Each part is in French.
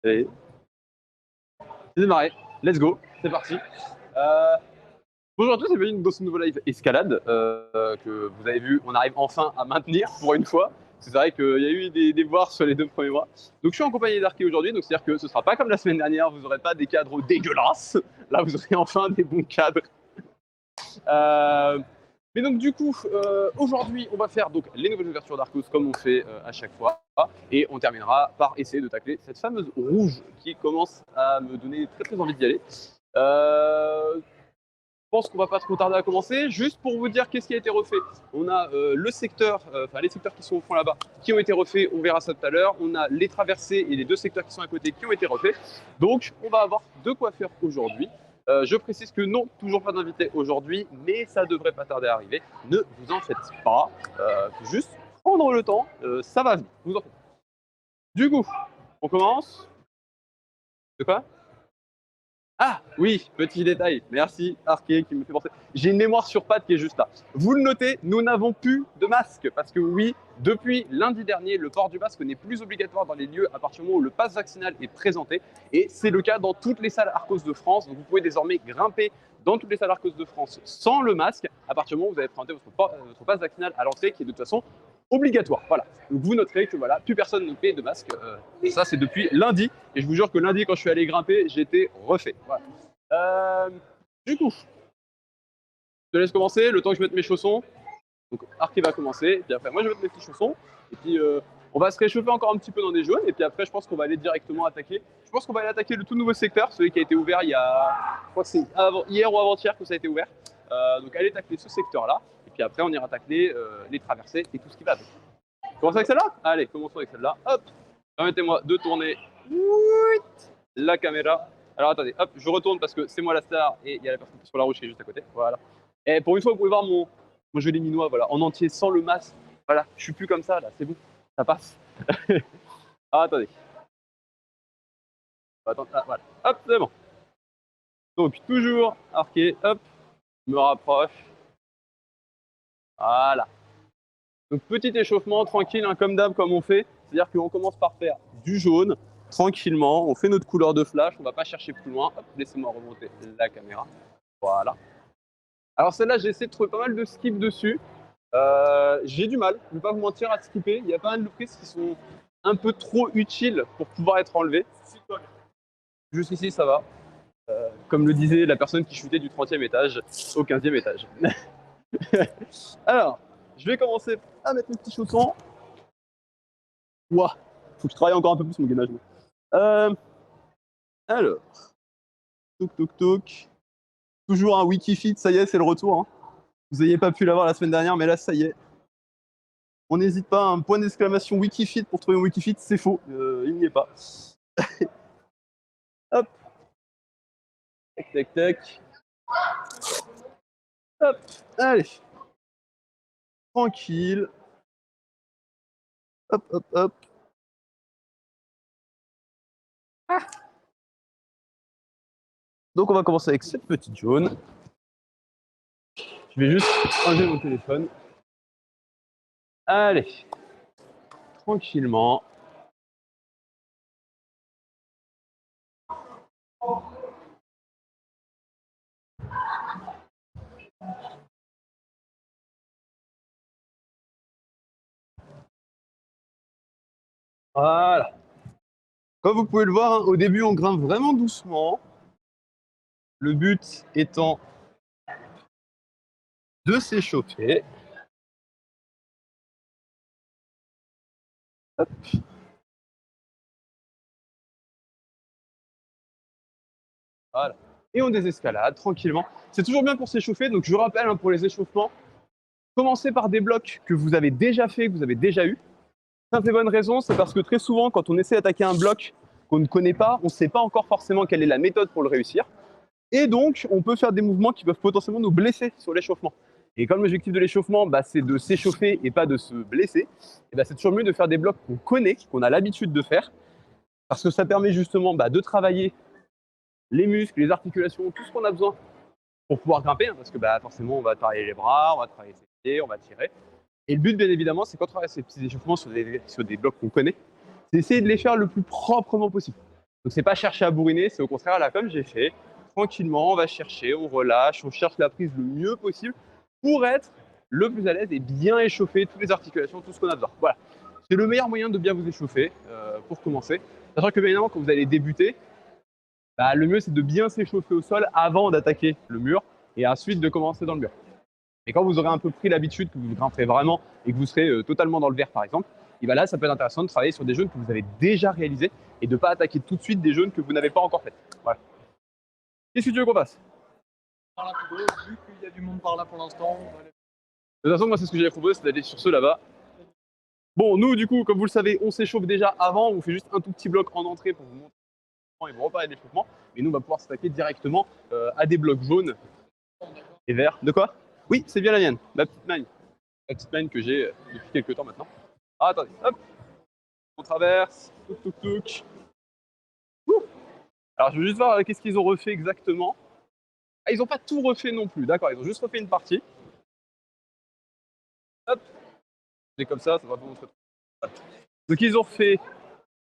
Allez, c'est démarré. Let's go. C'est parti. Bonjour à tous et bienvenue dans ce nouveau live escalade que vous avez vu, on arrive enfin à maintenir pour une fois. C'est vrai qu'il y a eu des déboires sur les 2 premiers mois. Donc je suis en compagnie d'Arké aujourd'hui, donc c'est-à-dire que ce sera pas comme la semaine dernière, vous n'aurez pas des cadres dégueulasses. Là, vous aurez enfin des bons cadres. Mais donc du coup, aujourd'hui, on va faire donc les nouvelles ouvertures d'Arcos comme on fait à chaque fois. Et on terminera par essayer de tacler cette fameuse rouge qui commence à me donner très très envie d'y aller. Je pense qu'on va pas trop tarder à commencer. Juste pour vous dire qu'est-ce qui a été refait. On a le secteur, les secteurs qui sont au fond là-bas, qui ont été refaits. On verra ça tout à l'heure. On a les traversées et les 2 secteurs qui sont à côté qui ont été refaits. Donc, on va avoir de quoi faire aujourd'hui. Je précise que non, toujours pas d'invité aujourd'hui, mais ça devrait pas tarder à arriver. Ne vous en faites pas. Juste prendre le temps. Ça va venir. Vous en faites pas. Du coup, on commence. De quoi ? Ah oui, petit détail, merci Arké qui me fait penser. J'ai une mémoire sur pattes qui est juste là. Vous le notez, nous n'avons plus de masque parce que oui, depuis lundi dernier, le port du masque n'est plus obligatoire dans les lieux à partir du moment où le pass vaccinal est présenté. Et c'est le cas dans toutes les salles Arcos de France. Donc vous pouvez désormais grimper dans toutes les salles Arcos de France sans le masque à partir du moment où vous avez présenté votre pass vaccinal à l'entrée qui est de toute façon obligatoire. Voilà. Donc vous noterez que voilà, plus personne ne paie de masque. Ça c'est depuis lundi. Et je vous jure que lundi, quand je suis allé grimper, j'étais refait. Voilà. Du coup, je te laisse commencer, le temps que je mette mes chaussons. Donc Arké va commencer, puis après moi je vais mettre mes petits chaussons. Et puis on va se réchauffer encore un petit peu dans des jaunes. Et puis après je pense qu'on va aller directement attaquer. Je pense qu'on va aller attaquer le tout nouveau secteur, celui qui a été ouvert il y a, je crois que c'est hier ou avant-hier que ça a été ouvert. Donc allez tacler ce secteur-là. Et puis après on ira tacler les traversées et tout ce qui va avec. Commençons avec celle-là ? Allez, commençons avec celle-là. Hop, permettez-moi de tourner la caméra. Alors attendez, hop, je retourne parce que c'est moi la star et il y a la personne sur la rouge qui est juste à côté. Voilà. Et pour une fois, vous pouvez voir mon joli minois, voilà, en entier, sans le masque. Voilà, je suis plus comme ça là, c'est bon, ça passe. Ah, attendez. Attends, ah, voilà. Hop, c'est bon. Donc toujours arqué, hop, je me rapproche. Voilà. Donc petit échauffement tranquille, hein, comme d'hab, comme on fait. C'est-à-dire qu'on commence par faire du jaune, tranquillement, on fait notre couleur de flash, on va pas chercher plus loin. Hop, laissez-moi remonter la caméra. Voilà. Alors celle-là, j'ai essayé de trouver pas mal de skips dessus. J'ai du mal, je ne vais pas vous mentir, à skipper. Il y a pas mal de prises qui sont un peu trop utiles pour pouvoir être enlevées. Jusqu'ici, ça va. Comme le disait la personne qui chutait du 30e étage au 15e étage. Alors, je vais commencer à mettre mes petits chaussons. Ouah, faut que je travaille encore un peu plus mon gainage. Alors, toc toc toc. Toujours un Wikifit, ça y est, c'est le retour. Hein. Vous n'ayez pas pu l'avoir la semaine dernière, mais là, ça y est. On n'hésite pas, un point d'exclamation Wikifit pour trouver un Wikifit, c'est faux, il n'y est pas. Hop. Tac, tac, tac. Hop, allez. Tranquille. Hop, hop, hop. Ah. Donc on va commencer avec cette petite jaune. Je vais juste enlever mon téléphone. Allez. Tranquillement. Voilà. Comme vous pouvez le voir, hein, au début on grimpe vraiment doucement. Le but étant de s'échauffer. Hop. Voilà. Et on désescalade tranquillement. C'est toujours bien pour s'échauffer, donc je rappelle, hein, pour les échauffements, commencez par des blocs que vous avez déjà fait, que vous avez déjà eu. Simple et bonne raison, c'est parce que très souvent, quand on essaie d'attaquer un bloc qu'on ne connaît pas, on ne sait pas encore forcément quelle est la méthode pour le réussir. Et donc, on peut faire des mouvements qui peuvent potentiellement nous blesser sur l'échauffement. Et comme l'objectif de l'échauffement, c'est de s'échauffer et pas de se blesser, et c'est toujours mieux de faire des blocs qu'on connaît, qu'on a l'habitude de faire, parce que ça permet justement de travailler les muscles, les articulations, tout ce qu'on a besoin pour pouvoir grimper, hein, parce que forcément, on va travailler les bras, on va travailler ses pieds, on va tirer. Et le but, bien évidemment, c'est quand on travaille ces petits échauffements sur des blocs qu'on connaît, c'est d'essayer de les faire le plus proprement possible. Donc c'est pas chercher à bourriner, c'est au contraire là comme j'ai fait, tranquillement on va chercher, on relâche, on cherche la prise le mieux possible pour être le plus à l'aise et bien échauffer toutes les articulations, tout ce qu'on a besoin. Voilà, c'est le meilleur moyen de bien vous échauffer pour commencer. Sachant que bien évidemment quand vous allez débuter, bah, le mieux c'est de bien s'échauffer au sol avant d'attaquer le mur et ensuite de commencer dans le mur. Et quand vous aurez un peu pris l'habitude, que vous grimperez vraiment et que vous serez totalement dans le vert par exemple, et bien là ça peut être intéressant de travailler sur des jaunes que vous avez déjà réalisés et de ne pas attaquer tout de suite des jaunes que vous n'avez pas encore fait. Voilà. Qu'est-ce que tu veux qu'on fasse? Par là plutôt, vu qu'il y a du monde par là pour l'instant. De toute façon, moi c'est ce que j'avais proposé, c'est d'aller sur ceux là-bas. Bon, nous du coup, comme vous le savez, on s'échauffe déjà avant, on fait juste un tout petit bloc en entrée pour vous montrer et vous reparler d'échauffement. Mais nous on va pouvoir s'attaquer directement à des blocs jaunes et verts. De quoi? Oui, c'est bien la mienne, ma petite mine. La petite mine que j'ai depuis quelques temps maintenant. Ah, attendez, hop, on traverse, touc touc touc. Ouh. Alors je veux juste voir qu'est-ce qu'ils ont refait exactement. Ah, ils n'ont pas tout refait non plus, d'accord, ils ont juste refait une partie. Hop, c'est comme ça va vous montrer. Voilà. Donc ils ont refait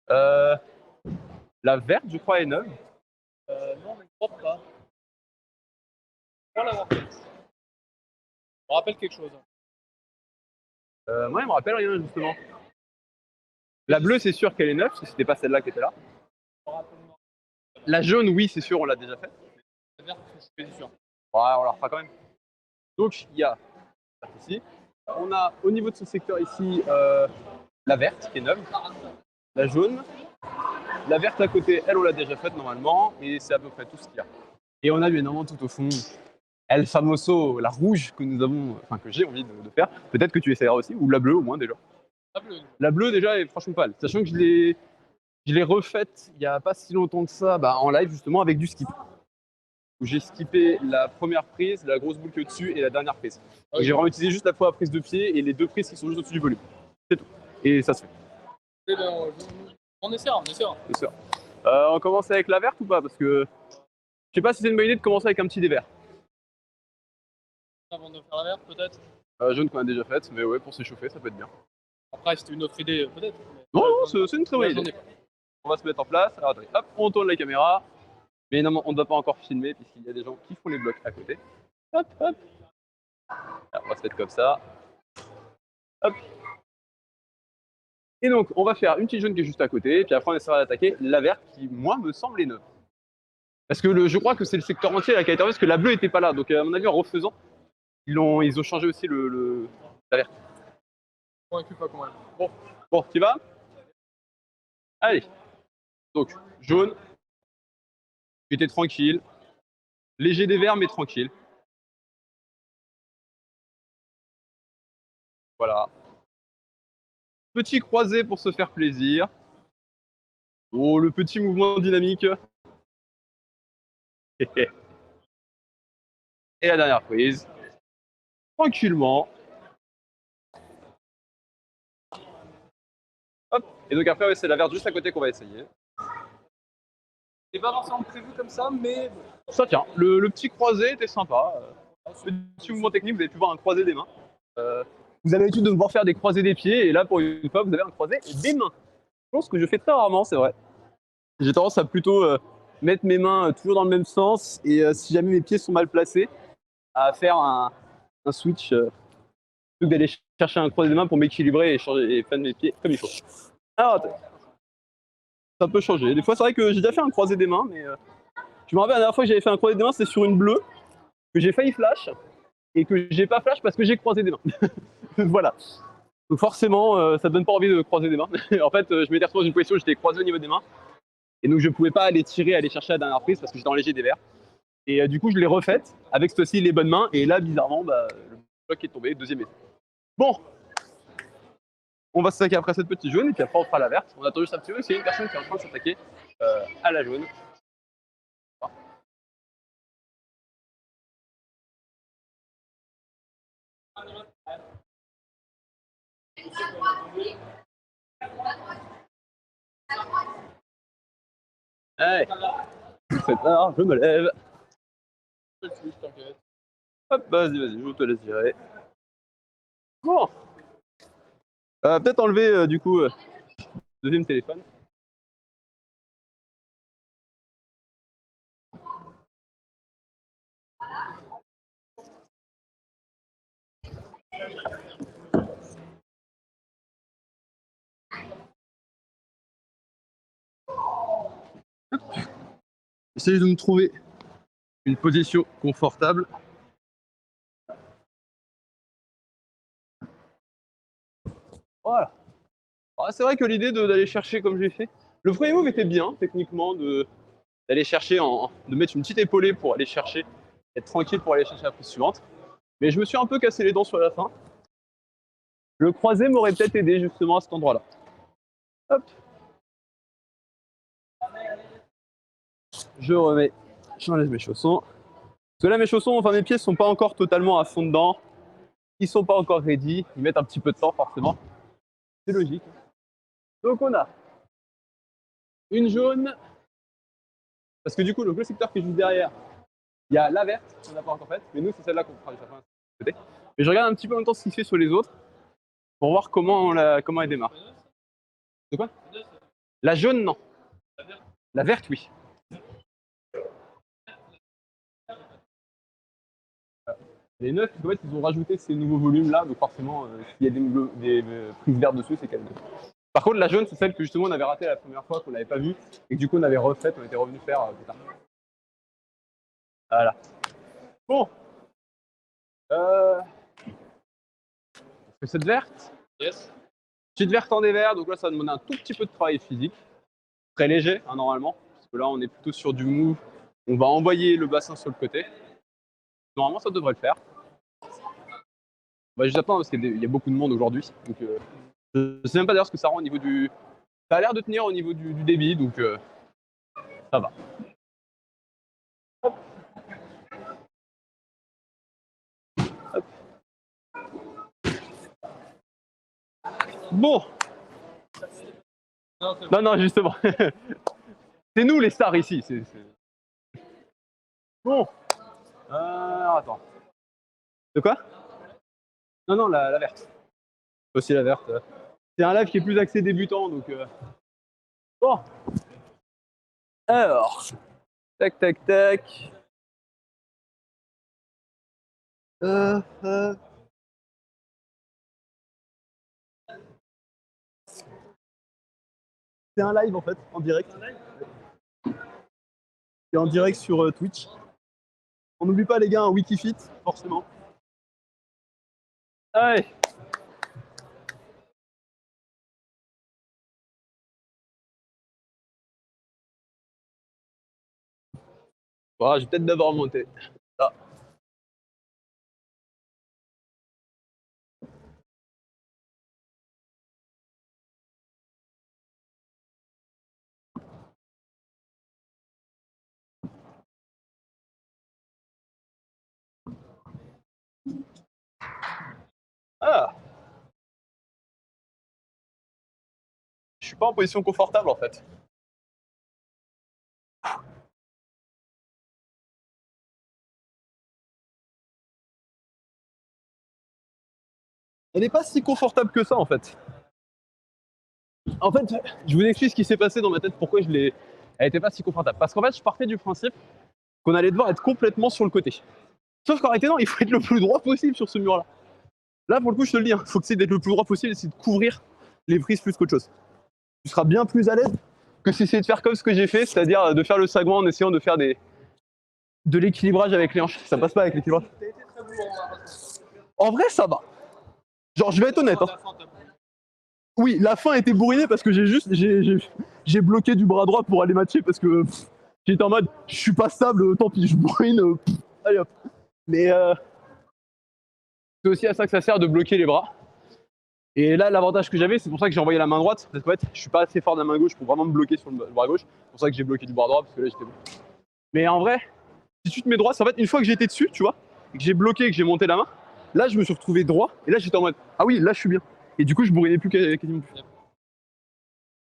la verte, je crois, est neuve. Non, mais je crois pas. Je crois l'avoir fait. On rappelle quelque chose. Moi, il me rappelle rien justement. La bleue, c'est sûr qu'elle est neuve, parce que c'était pas celle-là qui était là. La jaune, oui, c'est sûr, on l'a déjà faite. La verte, je suis sûr. Ouais, on la refera quand même. Donc il y a ici. On a au niveau de ce secteur ici la verte qui est neuve, la jaune, la verte à côté, elle on l'a déjà faite normalement, et c'est à peu près tout ce qu'il y a. Et on a bien évidemment tout au fond El Famoso, la rouge que nous avons, enfin que j'ai envie de faire. Peut-être que tu essaieras aussi, ou la bleue au moins déjà. La bleue. La bleue déjà est franchement pas mal, sachant que je l'ai refaite il n'y a pas si longtemps que ça, en live justement avec du skip. Où j'ai skippé la première prise, la grosse boule qui est au-dessus et la dernière prise. Okay. J'ai vraiment utilisé juste la fois prise de pied et les deux prises qui sont juste au-dessus du volume. C'est tout. Et ça se fait. Et ben, on essaiera, on essaiera. C'est sûr. On commence avec la verte ou pas? Parce que je sais pas si c'est une bonne idée de commencer avec un petit dé vert. Avant de faire la verte, peut-être. Jaune qu'on a déjà faite, mais ouais, pour s'échauffer, ça peut être bien. Après, c'était une autre idée, peut-être. Non, non, c'est une très bonne idée. On va se mettre en place. Alors attendez, hop, on tourne la caméra. Mais évidemment, on ne doit pas encore filmer puisqu'il y a des gens qui font les blocs à côté. Hop, hop. Alors, on va se mettre comme ça. Hop. Et donc, on va faire une petite jaune qui est juste à côté, puis après on essaiera d'attaquer la verte qui, moi, me semble est neuve. Parce que je crois que c'est le secteur entier là, qui a été refait, parce que la bleue n'était pas là. Donc, à mon avis, en refaisant, ils ont changé aussi la verte. Convaincu pas quand même. Bon, tu vas? Allez. Donc, jaune. J'étais tranquille. Léger des verts, mais tranquille. Voilà. Petit croisé pour se faire plaisir. Oh, le petit mouvement dynamique. Et la dernière prise. Tranquillement. Hop. Et donc après, ouais, c'est la verte juste à côté qu'on va essayer. C'est pas forcément prévu comme ça, mais ça tient. Le petit croisé était sympa. Petit mouvement technique, vous avez pu voir un croisé des mains. Vous avez l'habitude de devoir faire des croisés des pieds, et là, pour une fois, vous avez un croisé des mains. Je pense que je fais très rarement, c'est vrai. J'ai tendance à plutôt mettre mes mains toujours dans le même sens, et si jamais mes pieds sont mal placés, à faire un switch, plutôt que d'aller chercher un croisé des mains pour m'équilibrer et faire mes pieds comme il faut. Alors, attends. Ça peut changer. Des fois, c'est vrai que j'ai déjà fait un croisé des mains, mais je me rappelle la dernière fois que j'avais fait un croisé des mains, c'était sur une bleue, que j'ai failli flash, et que j'ai pas flash parce que j'ai croisé des mains. Voilà. Donc forcément, ça donne pas envie de croiser des mains. En fait, je m'étais retrouvé dans une position où j'étais croisé au niveau des mains, et donc je pouvais pas aller tirer, aller chercher la dernière prise parce que j'étais en léger des verts. Et du coup, je l'ai refaite avec cette fois-ci les bonnes mains, et là, bizarrement, le bloc est tombé, deuxième essai. Bon, on va s'attaquer après cette petite jaune, et puis après on fera la verte. On attend juste un petit peu, parce qu'il y a une personne qui est en train de s'attaquer à la jaune. Allez, je me lève. Hop, vas-y, je te laisse gérer. Bon. Peut-être enlever du coup deuxième téléphone. J'essaie de me trouver une position confortable. Voilà. C'est vrai que l'idée d'aller chercher comme j'ai fait, le premier move était bien techniquement, d'aller chercher, de mettre une petite épaulée pour aller chercher, être tranquille pour aller chercher la prise suivante. Mais je me suis un peu cassé les dents sur la fin. Le croisé m'aurait peut-être aidé justement à cet endroit-là. Hop. Je remets, j'enlève mes chaussons. Parce que là mes chaussons, enfin mes pieds sont pas encore totalement à fond dedans. Ils sont pas encore ready, ils mettent un petit peu de temps forcément. C'est logique. Donc on a une jaune, parce que du coup le secteur qui est juste derrière, il y a la verte qu'on n'a pas encore faite, mais nous c'est celle-là qu'on fera juste après. Mais je regarde un petit peu en même temps ce qu'il fait sur les autres pour voir comment elle démarre. De quoi? La jaune, non. La verte, oui. Les neufs, en fait, ils ont rajouté ces nouveaux volumes-là, donc forcément, s'il y a des prises vertes dessus, c'est qu'elle. Par contre, la jaune, c'est celle que justement on avait ratée la première fois, qu'on n'avait pas vue, et que du coup on avait refaite, on était revenu faire plus tard. Voilà. Bon. Cette verte. Yes. Petite verte en dévers, donc là ça va demander un tout petit peu de travail physique. Très léger, hein, normalement, parce que là on est plutôt sur du move. On va envoyer le bassin sur le côté. Normalement, ça devrait le faire. On va juste attendre parce qu'il y a beaucoup de monde aujourd'hui. Donc, je sais même pas d'ailleurs ce que ça rend au niveau du. Ça a l'air de tenir au niveau du débit, donc ça va. Hop. Hop. Bon. Non, justement. C'est nous les stars ici. Bon. Alors, attends. De quoi? Non, la verte. Aussi la verte. C'est un live qui est plus axé débutant, donc. Bon. Alors. Tac, tac, tac. C'est un live en fait, en direct. C'est en direct sur Twitch. On n'oublie pas les gars, un Wikifit, forcément. Allez. Voilà, j'ai peut-être d'abord monté. Ah. Ah. Je suis pas en position confortable en fait. Elle n'est pas si confortable que ça en fait. En fait, je vous explique ce qui s'est passé dans ma tête, pourquoi elle n'était pas si confortable. Parce qu'en fait, je partais du principe qu'on allait devoir être complètement sur le côté. Sauf qu'en réalité, non, il faut être le plus droit possible sur ce mur-là. Là, pour le coup, je te le dis, il faut que c'est d'être le plus droit possible et c'est de couvrir les prises plus qu'autre chose. Tu seras bien plus à l'aise que si c'est de faire comme ce que j'ai fait, c'est-à-dire de faire le sagouin en essayant de faire de l'équilibrage avec les hanches. Ça passe pas avec l'équilibrage. En vrai, ça va. Genre, je vais être honnête. Hein. Oui, la fin était bourrinée parce que j'ai bloqué du bras droit pour aller matcher parce que j'étais en mode je suis pas stable, tant pis, je bourrine. Allez hop. Mais c'est aussi à ça que ça sert de bloquer les bras. Et là, l'avantage que j'avais, c'est pour ça que j'ai envoyé la main droite. Parce qu'en fait, je suis pas assez fort de la main gauche pour vraiment me bloquer sur le bras gauche. C'est pour ça que j'ai bloqué du bras droit parce que là, j'étais bon. Mais en vrai, si tu te mets droit, en fait, une fois que j'étais dessus, tu vois, et que j'ai bloqué et que j'ai monté la main, là, je me suis retrouvé droit. Et là, j'étais en mode ah oui, là, je suis bien. Et du coup, je bourrinais plus quasiment plus.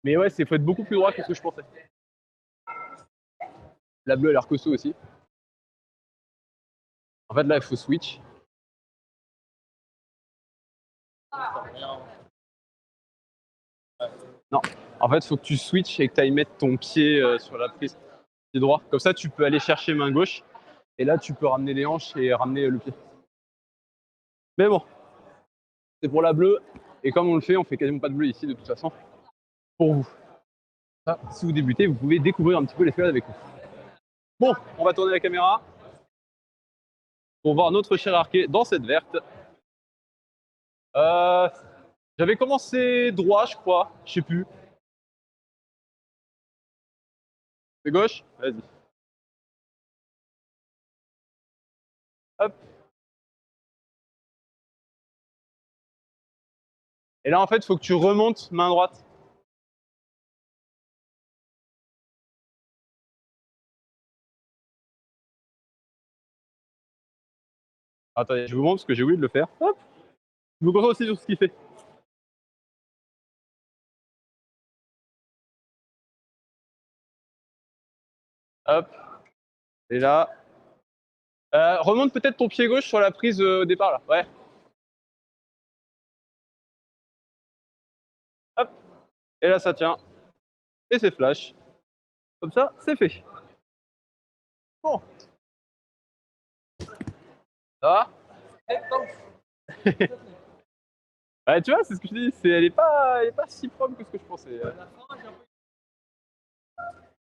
Mais ouais, faut être beaucoup plus droit que ce que je pensais. La bleue, elle a l'air costaud aussi. En fait, là, il faut switch. Non, en fait, il faut que tu switches et que tu ailles mettre ton pied sur la prise pied droit. Comme ça, tu peux aller chercher main gauche. Et là, tu peux ramener les hanches et ramener le pied. Mais bon, c'est pour la bleue. Et comme on le fait, on fait quasiment pas de bleu ici de toute façon. Pour vous. Ça, si vous débutez, vous pouvez découvrir un petit peu l'escalade avec nous. Bon, on va tourner la caméra pour voir notre cher arqué dans cette verte. J'avais commencé droit, je crois, je sais plus. C'est gauche? Vas-y. Hop. Et là, en fait, il faut que tu remontes main droite. Attendez, je vous montre parce que j'ai oublié de le faire. Hop. Je vous concentre aussi sur ce qu'il fait. Hop. Et là. Remonte peut-être ton pied gauche sur la prise au départ là. Ouais. Hop. Et là, ça tient. Et c'est flash. Comme ça, c'est fait. Bon. Ça va? Ouais, tu vois, c'est ce que je dis. Elle est pas si propre que ce que je pensais.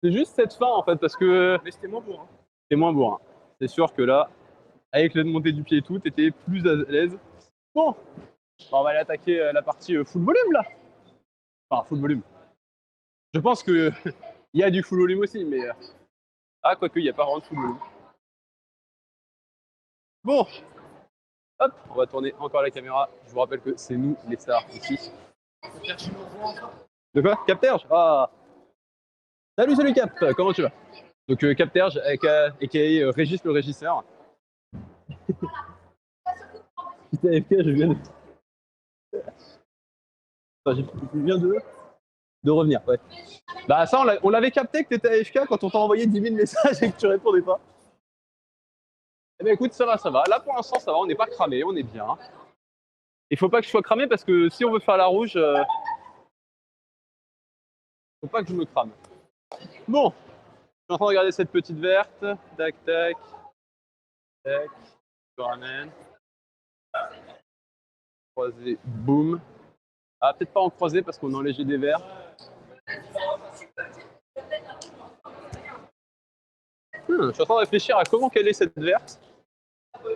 C'est juste cette fin en fait, parce que. Mais c'était moins bourrin. C'était moins bourrin. C'est sûr que là, avec la montée du pied et tout, t'étais plus à l'aise. Bon, on va aller attaquer la partie full volume là. Enfin, full volume. Je pense que il y a du full volume aussi, mais ah, quoique, il n'y a pas vraiment de full volume. Bon, hop, on va tourner encore la caméra. Je vous rappelle que c'est nous les stars ici. De quoi? Capterge? Ah. Salut Cap, comment tu vas? Donc Capterge, aka Régis le régisseur. Putain, AFK, je viens de. Enfin, je viens de revenir, ouais. Bah ça, on l'avait capté que t'étais AFK quand on t'a envoyé 10 000 messages et que tu répondais pas. Eh ben écoute, ça va. Là pour l'instant, ça va, on n'est pas cramé, on est bien. Il faut pas que je sois cramé parce que si on veut faire la rouge, faut pas que je me crame. Bon, je suis en train de regarder cette petite verte. Tac, tac. Tac. Je ramène. Croisé, boum. Ah, peut-être pas en croisé parce qu'on est en léger des verts. Je suis en train de réfléchir à comment caler cette verte.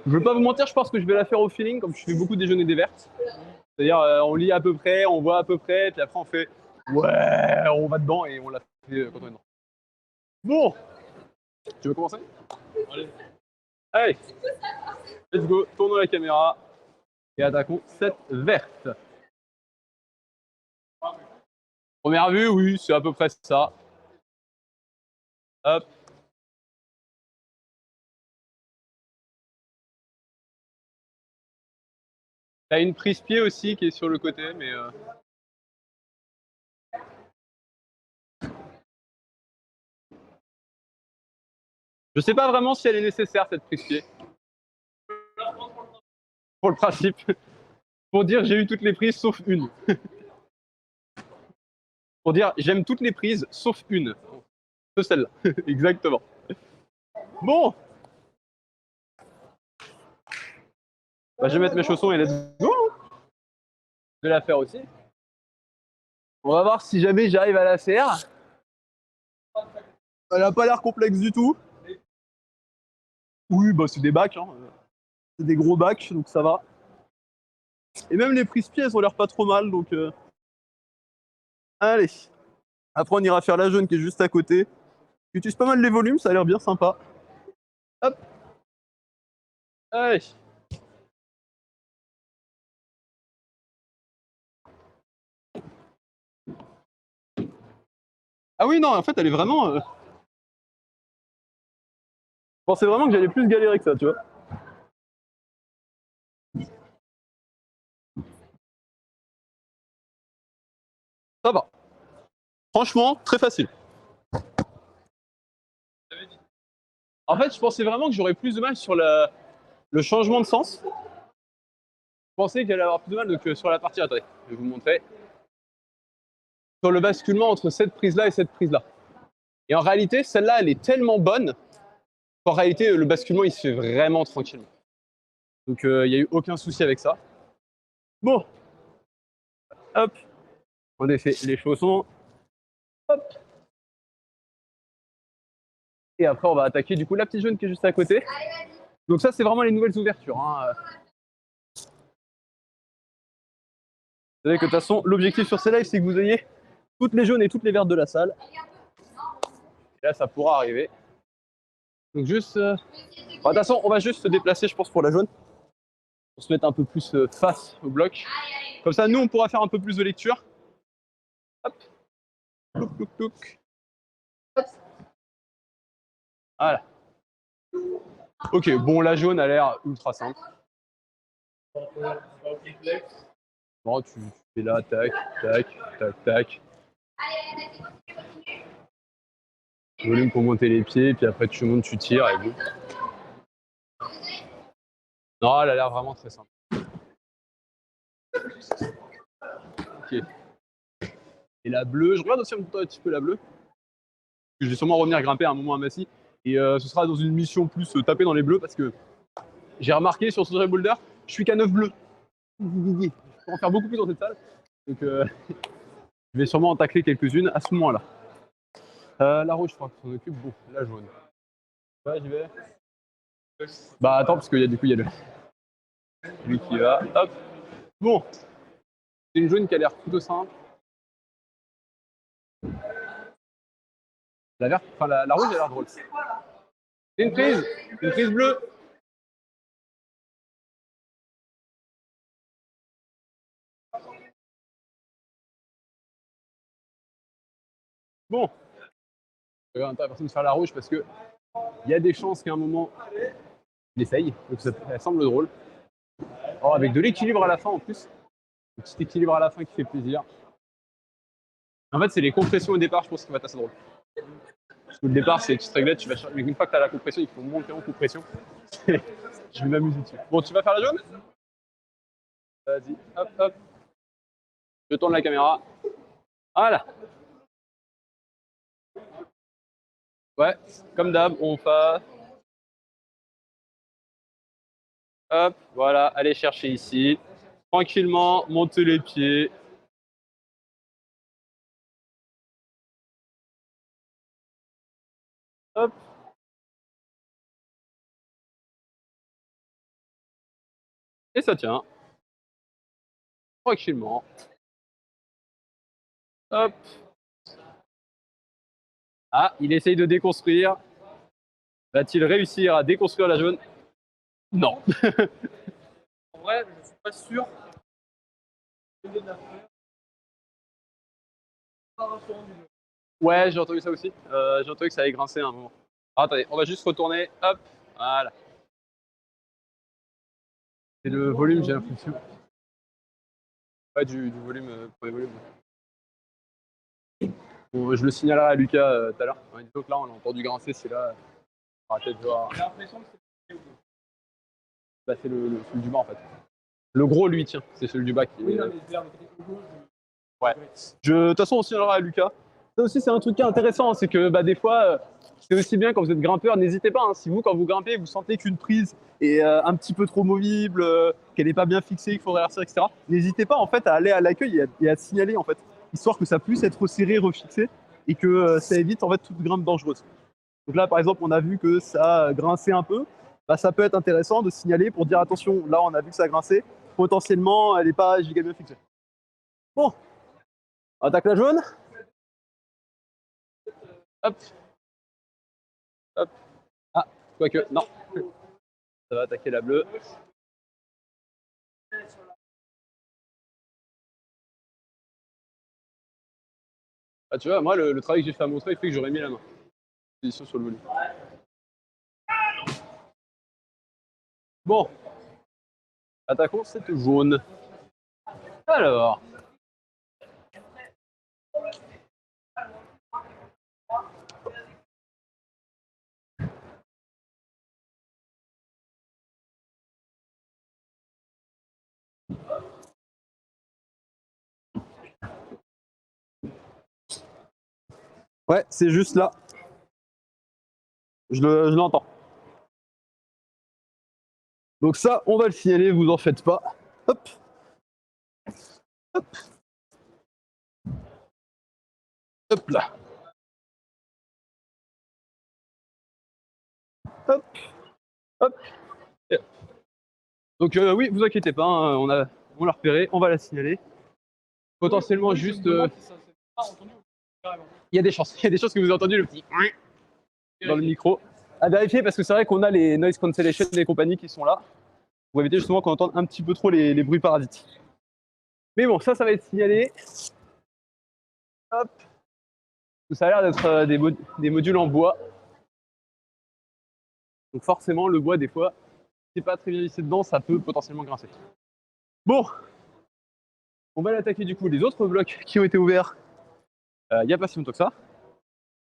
Je veux pas vous mentir, je pense que je vais la faire au feeling, comme je fais beaucoup déjeuner des vertes. C'est-à-dire, on lit à peu près, on voit à peu près, puis après on fait ouais, on va dedans et on la fait quand on est dedans. Bon, tu veux commencer? Allez, let's go, tournons la caméra et attaquons cette verte. Première vue, oui, c'est à peu près ça. Hop. T'as une prise pied aussi qui est sur le côté, mais je sais pas vraiment si elle est nécessaire cette prise pied. Pour le principe. Pour dire j'ai eu toutes les prises sauf une. Pour dire j'aime toutes les prises sauf une. C'est celle-là. Exactement. Bon. Bah, je vais mettre mes chaussons et let's go. Je vais la faire aussi. On va voir si jamais j'arrive à la faire. Elle a pas l'air complexe du tout. Oui, bah c'est des bacs. Hein. C'est des gros bacs, donc ça va. Et même les prises pieds, elles ont l'air pas trop mal, donc. Allez. Après, on ira faire la jaune qui est juste à côté. J'utilise pas mal les volumes, ça a l'air bien sympa. Hop. Allez. Ah oui, non, en fait, elle est vraiment. Je pensais vraiment que j'allais plus galérer que ça, tu vois. Ça va. Franchement, très facile. En fait, je pensais vraiment que j'aurais plus de mal sur le changement de sens. Je pensais qu'elle allait avoir plus de mal donc, sur la partie. Attendez, je vais vous montrer. Sur le basculement entre cette prise-là et cette prise-là. Et en réalité, celle-là, elle est tellement bonne qu'en réalité, le basculement, il se fait vraiment tranquillement. Donc, il n'y a eu aucun souci avec ça. Bon, hop, on défait les chaussons. Hop. Et après, on va attaquer du coup la petite jaune qui est juste à côté. Donc ça, c'est vraiment les nouvelles ouvertures. Hein. Vous savez que de toute façon, l'objectif sur ces lives, c'est que vous ayez toutes les jaunes et toutes les vertes de la salle. Et là, ça pourra arriver. Donc juste... Bon, de toute façon, on va juste se déplacer, je pense, pour la jaune. Pour se mettre un peu plus face au bloc. Comme ça, nous, on pourra faire un peu plus de lecture. Hop. Touc, touc, touc. Hop. Voilà. Ok, bon, la jaune a l'air ultra simple. Bon, tu fais là, tac, tac, tac, tac. Volume pour monter les pieds, puis après tu montes, tu tires et boum. Non, elle a l'air vraiment très simple. Ok. Et la bleue, je regarde aussi un petit peu la bleue. Je vais sûrement revenir grimper à un moment à Massy. Et ce sera dans une mission plus taper dans les bleus parce que j'ai remarqué sur ce boulder, je suis qu'à 9 bleus. Je peux en faire beaucoup plus dans cette salle. Donc je vais sûrement en tacler quelques-unes à ce moment-là. La rouge, je crois qu'on s'en occupe. Bon, la jaune. Ouais, j'y vais. Bah attends, parce qu'il y a du coup, il y a lui qui va. Hop. Bon. C'est une jaune qui a l'air plutôt simple. La verte, enfin la rouge, elle a l'air drôle. C'est une prise bleue. Bon. Je vais personne de faire la rouge parce que il y a des chances qu'à un moment, il essaye. Donc ça semble drôle. Oh, avec de l'équilibre à la fin en plus. Un petit équilibre à la fin qui fait plaisir. En fait, c'est les compressions au départ, je pense, qui va être assez drôle. Parce que le départ, c'est une petite réglette, tu vas chercher. Mais une fois que tu as la compression, il faut monter en compression. Je vais m'amuser dessus. Bon, tu vas faire la jaune? Vas-y, hop, hop. Je tourne la caméra. Voilà. Ouais, comme d'hab, on fait. Hop, voilà, allez chercher ici. Tranquillement, montez les pieds. Hop. Et ça tient. Tranquillement. Hop. Ah, il essaye de déconstruire. Va-t-il réussir à déconstruire la jaune? Non. En vrai, je suis pas sûr. Ouais, j'ai entendu ça aussi. J'ai entendu que ça allait grincer à un moment. Ah, attendez, on va juste retourner. Hop. Voilà. C'est le volume, j'ai l'impression. Ouais, du volume, premier volume. Bon, je le signalerai à Lucas tout à l'heure. Ouais, donc là, on a entendu grincer, c'est là. On va peut-être voir. J'ai l'impression que c'est Bah, c'est celui du bas en fait. Le gros, lui, tiens, c'est celui du bas qui. oui, non, mais vers le côté gauche. Ouais. De toute façon, on signalera à Lucas. Ça aussi, c'est un truc qui est intéressant, c'est que bah, des fois, c'est aussi bien quand vous êtes grimpeur, n'hésitez pas. Hein, si vous, quand vous grimpez, vous sentez qu'une prise est un petit peu trop movible, qu'elle n'est pas bien fixée, qu'il faudrait resserrer, etc. N'hésitez pas en fait à aller à l'accueil et à signaler en fait, histoire que ça puisse être resserré, refixé et que ça évite en fait toute grimpe dangereuse. Donc là, par exemple, on a vu que ça a grincé un peu. Bah, ça peut être intéressant de signaler pour dire attention, là, on a vu que ça a grincé. Potentiellement, elle n'est pas giga bien fixée. Bon, on attaque la jaune. Hop. Hop. Ah, quoique, non. Ça va attaquer la bleue. Ah, tu vois, moi, le travail que j'ai fait à montrer, il fait que j'aurais mis la main. Position sur le volume. Bon. Attaquons cette jaune. Alors. Ouais, c'est juste là. Je l'entends. Donc ça, on va le signaler, vous en faites pas. Hop. Hop. Hop là. Hop. Hop. Et hop. Donc oui, vous inquiétez pas, hein, on l'a repéré, on va la signaler. Potentiellement juste, il y a des chances que vous ayez entendu le petit dans le micro. À vérifier parce que c'est vrai qu'on a les noise cancellation des compagnies qui sont là pour éviter justement qu'on entende un petit peu trop les bruits parasites. Mais bon, ça va être signalé. Hop. Ça a l'air d'être des modules en bois. Donc forcément, le bois, des fois, si c'est pas très bien lissé dedans, ça peut potentiellement grincer. Bon, on va l'attaquer du coup les autres blocs qui ont été ouverts il n'y a pas si longtemps que ça.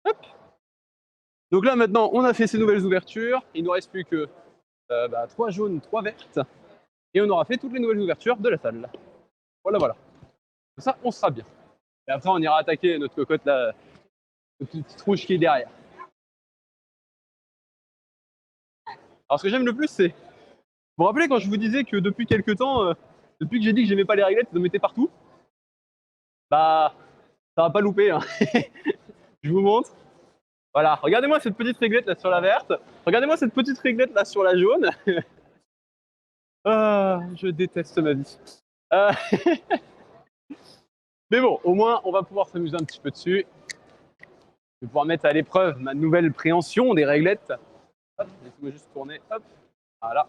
Hop. Donc là maintenant, on a fait ces nouvelles ouvertures. Il ne nous reste plus que 3 jaunes, 3 vertes. Et on aura fait toutes les nouvelles ouvertures de la salle. Voilà, voilà. Comme ça, on sera bien. Et après, on ira attaquer notre cocotte là, notre petite rouge qui est derrière. Alors ce que j'aime le plus, c'est... Vous vous rappelez quand je vous disais que depuis quelques temps, depuis que j'ai dit que j'aimais pas les réglettes, ils en mettaient partout? Bah, ça va pas louper, hein. Je vous montre. Voilà, regardez-moi cette petite réglette là sur la verte. Regardez-moi cette petite réglette là sur la jaune. Ah, je déteste ma vie. Mais bon, au moins, on va pouvoir s'amuser un petit peu dessus. Je vais pouvoir mettre à l'épreuve ma nouvelle préhension des réglettes. Hop, laissez-moi juste tourner. Hop, voilà.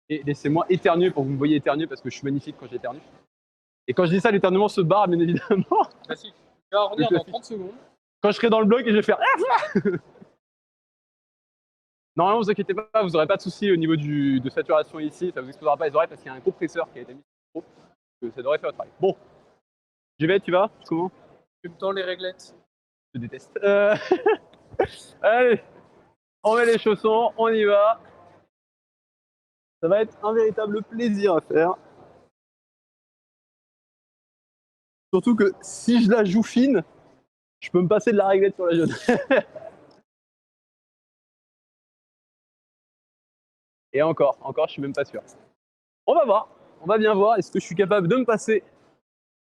Et laissez-moi éternuer pour que vous me voyez éternuer parce que je suis magnifique quand j'éternue. Et quand je dis ça, l'éternuement se barre, bien évidemment. Classique. Tu vas revenir dans 30 secondes. Quand je serai dans le bloc et je vais faire. Normalement, vous inquiétez pas, vous n'aurez pas de soucis au niveau de saturation ici. Ça vous explosera pas les oreilles parce qu'il y a un compresseur qui a été mis sur le micro. Ça devrait faire le travail. Bon, j'y vais, tu vas? Comment? Tu me tends les réglettes. Je déteste. Allez, on met les chaussons, on y va. Ça va être un véritable plaisir à faire. Surtout que si je la joue fine, je peux me passer de la réglette sur la jaune. Et encore, je suis même pas sûr. On va voir, on va bien voir. Est-ce que je suis capable de me passer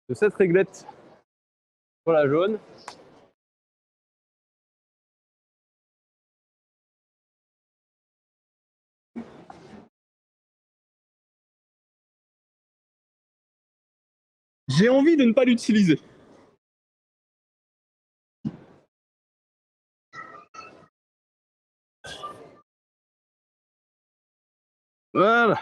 de cette réglette sur la jaune? J'ai envie de ne pas l'utiliser. Voilà.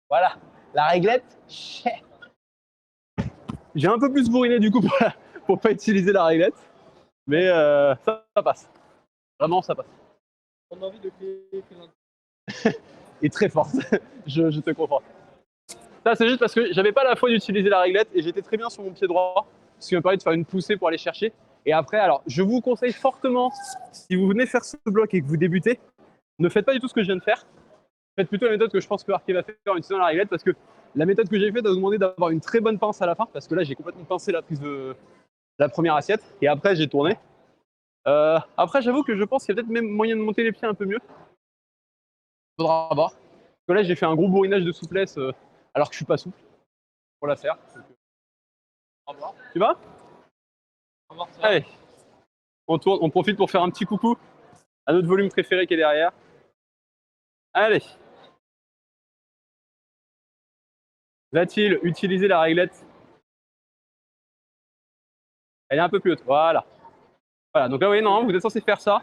Voilà, la réglette. J'ai un peu plus bourriné du coup pour pas utiliser la réglette, mais ça passe. Vraiment, ça passe. On a envie de créer Et très forte, je te comprends. Ça, c'est juste parce que j'avais pas la foi d'utiliser la réglette et j'étais très bien sur mon pied droit, ce qui m'a permis de faire une poussée pour aller chercher. Et après, alors, je vous conseille fortement, si vous venez faire ce bloc et que vous débutez, ne faites pas du tout ce que je viens de faire. Faites plutôt la méthode que je pense que Arké va faire en utilisant la réglette, parce que la méthode que j'ai faite va vous demander d'avoir une très bonne pince à la fin, parce que là, j'ai complètement pincé la prise de la première assiette, et après, j'ai tourné. Après, j'avoue que je pense qu'il y a peut-être même moyen de monter les pieds un peu mieux. Faudra voir. Parce que là, j'ai fait un gros bourrinage de souplesse, alors que je suis pas souple pour la faire. Donc, Au revoir. tu vas? Au revoir. Allez, on tourne, on profite pour faire un petit coucou à notre volume préféré qui est derrière. Allez. Va-t-il utiliser la réglette? Elle est un peu plus haute. Voilà. Voilà. Donc là, vous voyez, non, vous êtes censé faire ça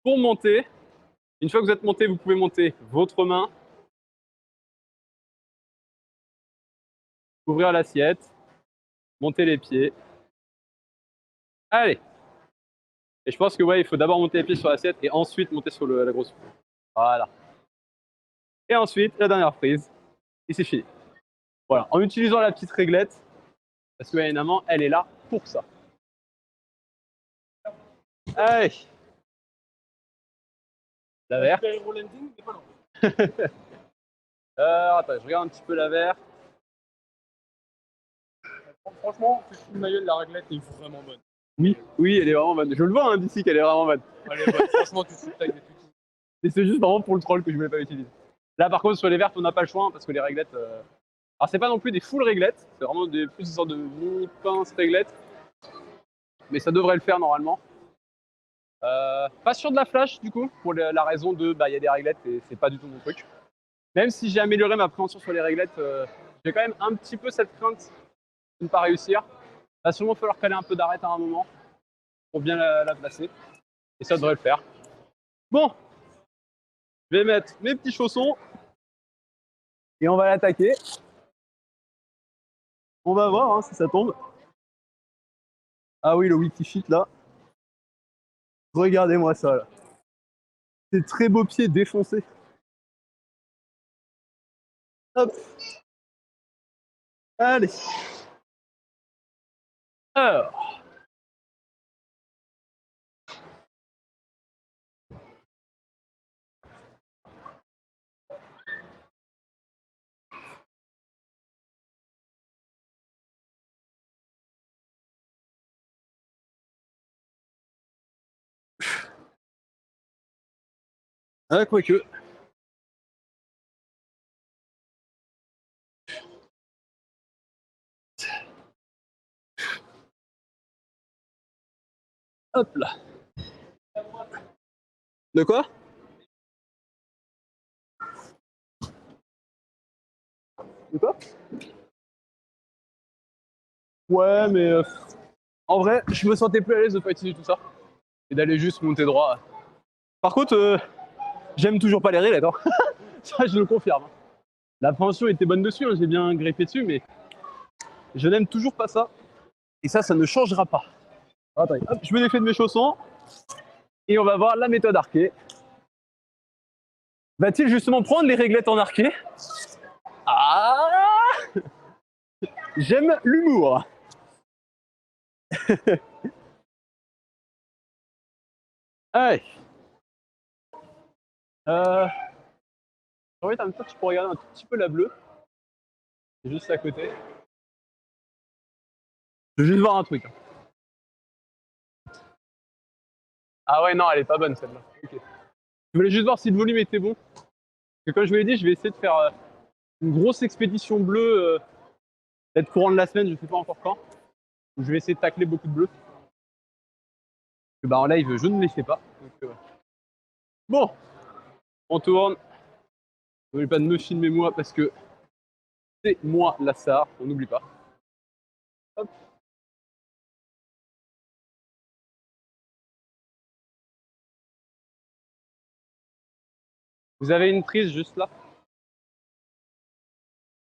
pour monter. Une fois que vous êtes monté, vous pouvez monter votre main, ouvrir l'assiette, monter les pieds. Allez. Et je pense que ouais, il faut d'abord monter les pieds sur l'assiette et ensuite monter sur la grosse. Voilà. Et ensuite, la dernière prise. Et c'est fini. Voilà. En utilisant la petite réglette, parce que évidemment, elle est là pour ça. Allez. La verte. Attends, je regarde un petit peu la verte. Franchement, le maillot de la réglette est vraiment bonne. Oui, oui, elle est vraiment bonne. Je le vois hein, d'ici qu'elle est vraiment bonne. Elle est bonne. Franchement, tu te tags des tutos. Et c'est juste vraiment pour le troll que je voulais pas utiliser. Là, par contre, sur les vertes, on n'a pas le choix hein, parce que les réglettes. Alors, c'est pas non plus des full réglettes, c'est vraiment plus des sortes de mini pinces réglettes. Mais ça devrait le faire normalement. Pas sûr de la flash du coup, pour la raison de bah il y a des réglettes et c'est pas du tout mon truc. Même si j'ai amélioré ma préhension sur les réglettes, j'ai quand même un petit peu cette crainte de ne pas réussir. Il va sûrement falloir caler un peu d'arrêt à un moment pour bien la placer. Et ça devrait le faire. Bon, je vais mettre mes petits chaussons et on va l'attaquer. On va voir hein, si ça tombe. Ah oui, le wiki fit là. Regardez-moi ça là. C'est très beau pied défoncé. Hop. Allez. Alors. Ah, quoique. Hop là. De quoi? De quoi? Ouais, mais en vrai, je me sentais plus à l'aise de pas utiliser tout ça et d'aller juste monter droit. Par contre, j'aime toujours pas les rillettes, hein. Ça, je le confirme. La préhension était bonne dessus, hein, j'ai bien greffé dessus, mais je n'aime toujours pas ça. Et ça ne changera pas. Attendez, hop, je me défais de mes chaussons et on va voir la méthode arquée. Va-t-il justement prendre les réglettes en arqué? Ah, j'aime l'humour. Allez. En fait, en même temps, tu peux regarder un tout petit peu la bleue. C'est juste à côté. Je veux juste voir un truc. Ah ouais, non, elle est pas bonne celle-là. Okay. Je voulais juste voir si le volume était bon. Parce que comme je vous l'ai dit, je vais essayer de faire une grosse expédition bleue, peut-être courant de la semaine, je sais pas encore quand. Où je vais essayer de tacler beaucoup de bleus. Bah en live, je ne les fais pas. Donc, bon, on tourne. N'oubliez pas de me filmer moi parce que c'est moi la star, on n'oublie pas. Hop. Vous avez une prise juste là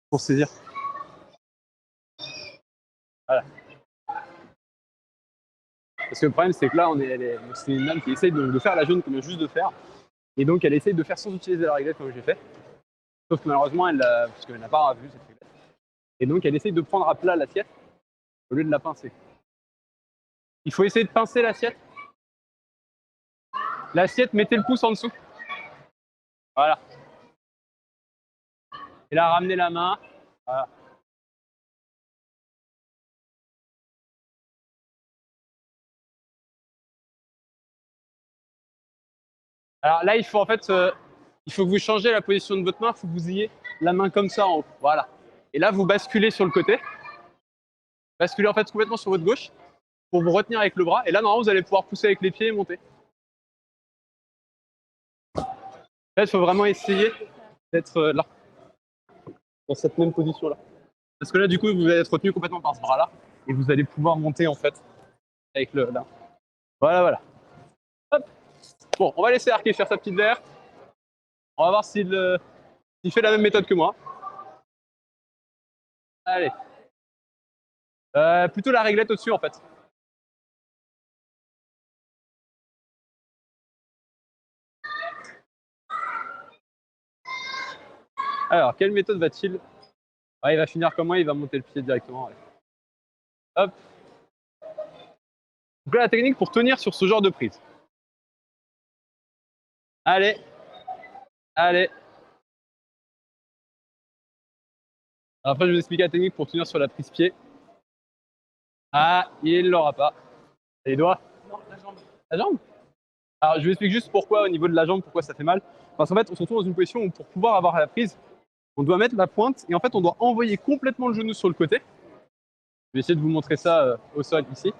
pour saisir. Voilà. Parce que le problème, c'est que là, c'est une lame qui essaye de faire la jaune comme je viens juste de faire. Et donc, elle essaye de faire sans utiliser la réglette comme j'ai fait. Sauf que malheureusement, parce qu'elle n'a pas vu cette réglette. Et donc, elle essaye de prendre à plat l'assiette au lieu de la pincer. Il faut essayer de pincer l'assiette. L'assiette, mettez le pouce en dessous. Voilà. Et là, ramenez la main. Voilà. Alors là, il faut en fait, il faut que vous changez la position de votre main. Il faut que vous ayez la main comme ça en haut. Voilà. Et là, vous basculez sur le côté. Basculez en fait complètement sur votre gauche pour vous retenir avec le bras. Et là, normalement, vous allez pouvoir pousser avec les pieds et monter. Là, il faut vraiment essayer d'être là, dans cette même position-là. Parce que là, du coup, vous allez être retenu complètement par ce bras-là. Et vous allez pouvoir monter en fait avec le là. Voilà, voilà. Hop. Bon, on va laisser Arké faire sa petite verte. On va voir s'il fait la même méthode que moi. Allez. Plutôt la réglette au-dessus en fait. Alors, quelle méthode va-t-il? Il va finir comme moi, il va monter le pied directement. Allez. Hop. Donc là, la technique pour tenir sur ce genre de prise. Allez. Allez. Après, je vais vous expliquer la technique pour tenir sur la prise pied. Ah, il l'aura pas. Et les doigts? Non, la jambe. La jambe? Alors, je vous explique juste pourquoi, au niveau de la jambe, pourquoi ça fait mal. Parce qu'en fait, on se retrouve dans une position où, pour pouvoir avoir la prise, on doit mettre la pointe et en fait, on doit envoyer complètement le genou sur le côté. Je vais essayer de vous montrer ça au sol ici.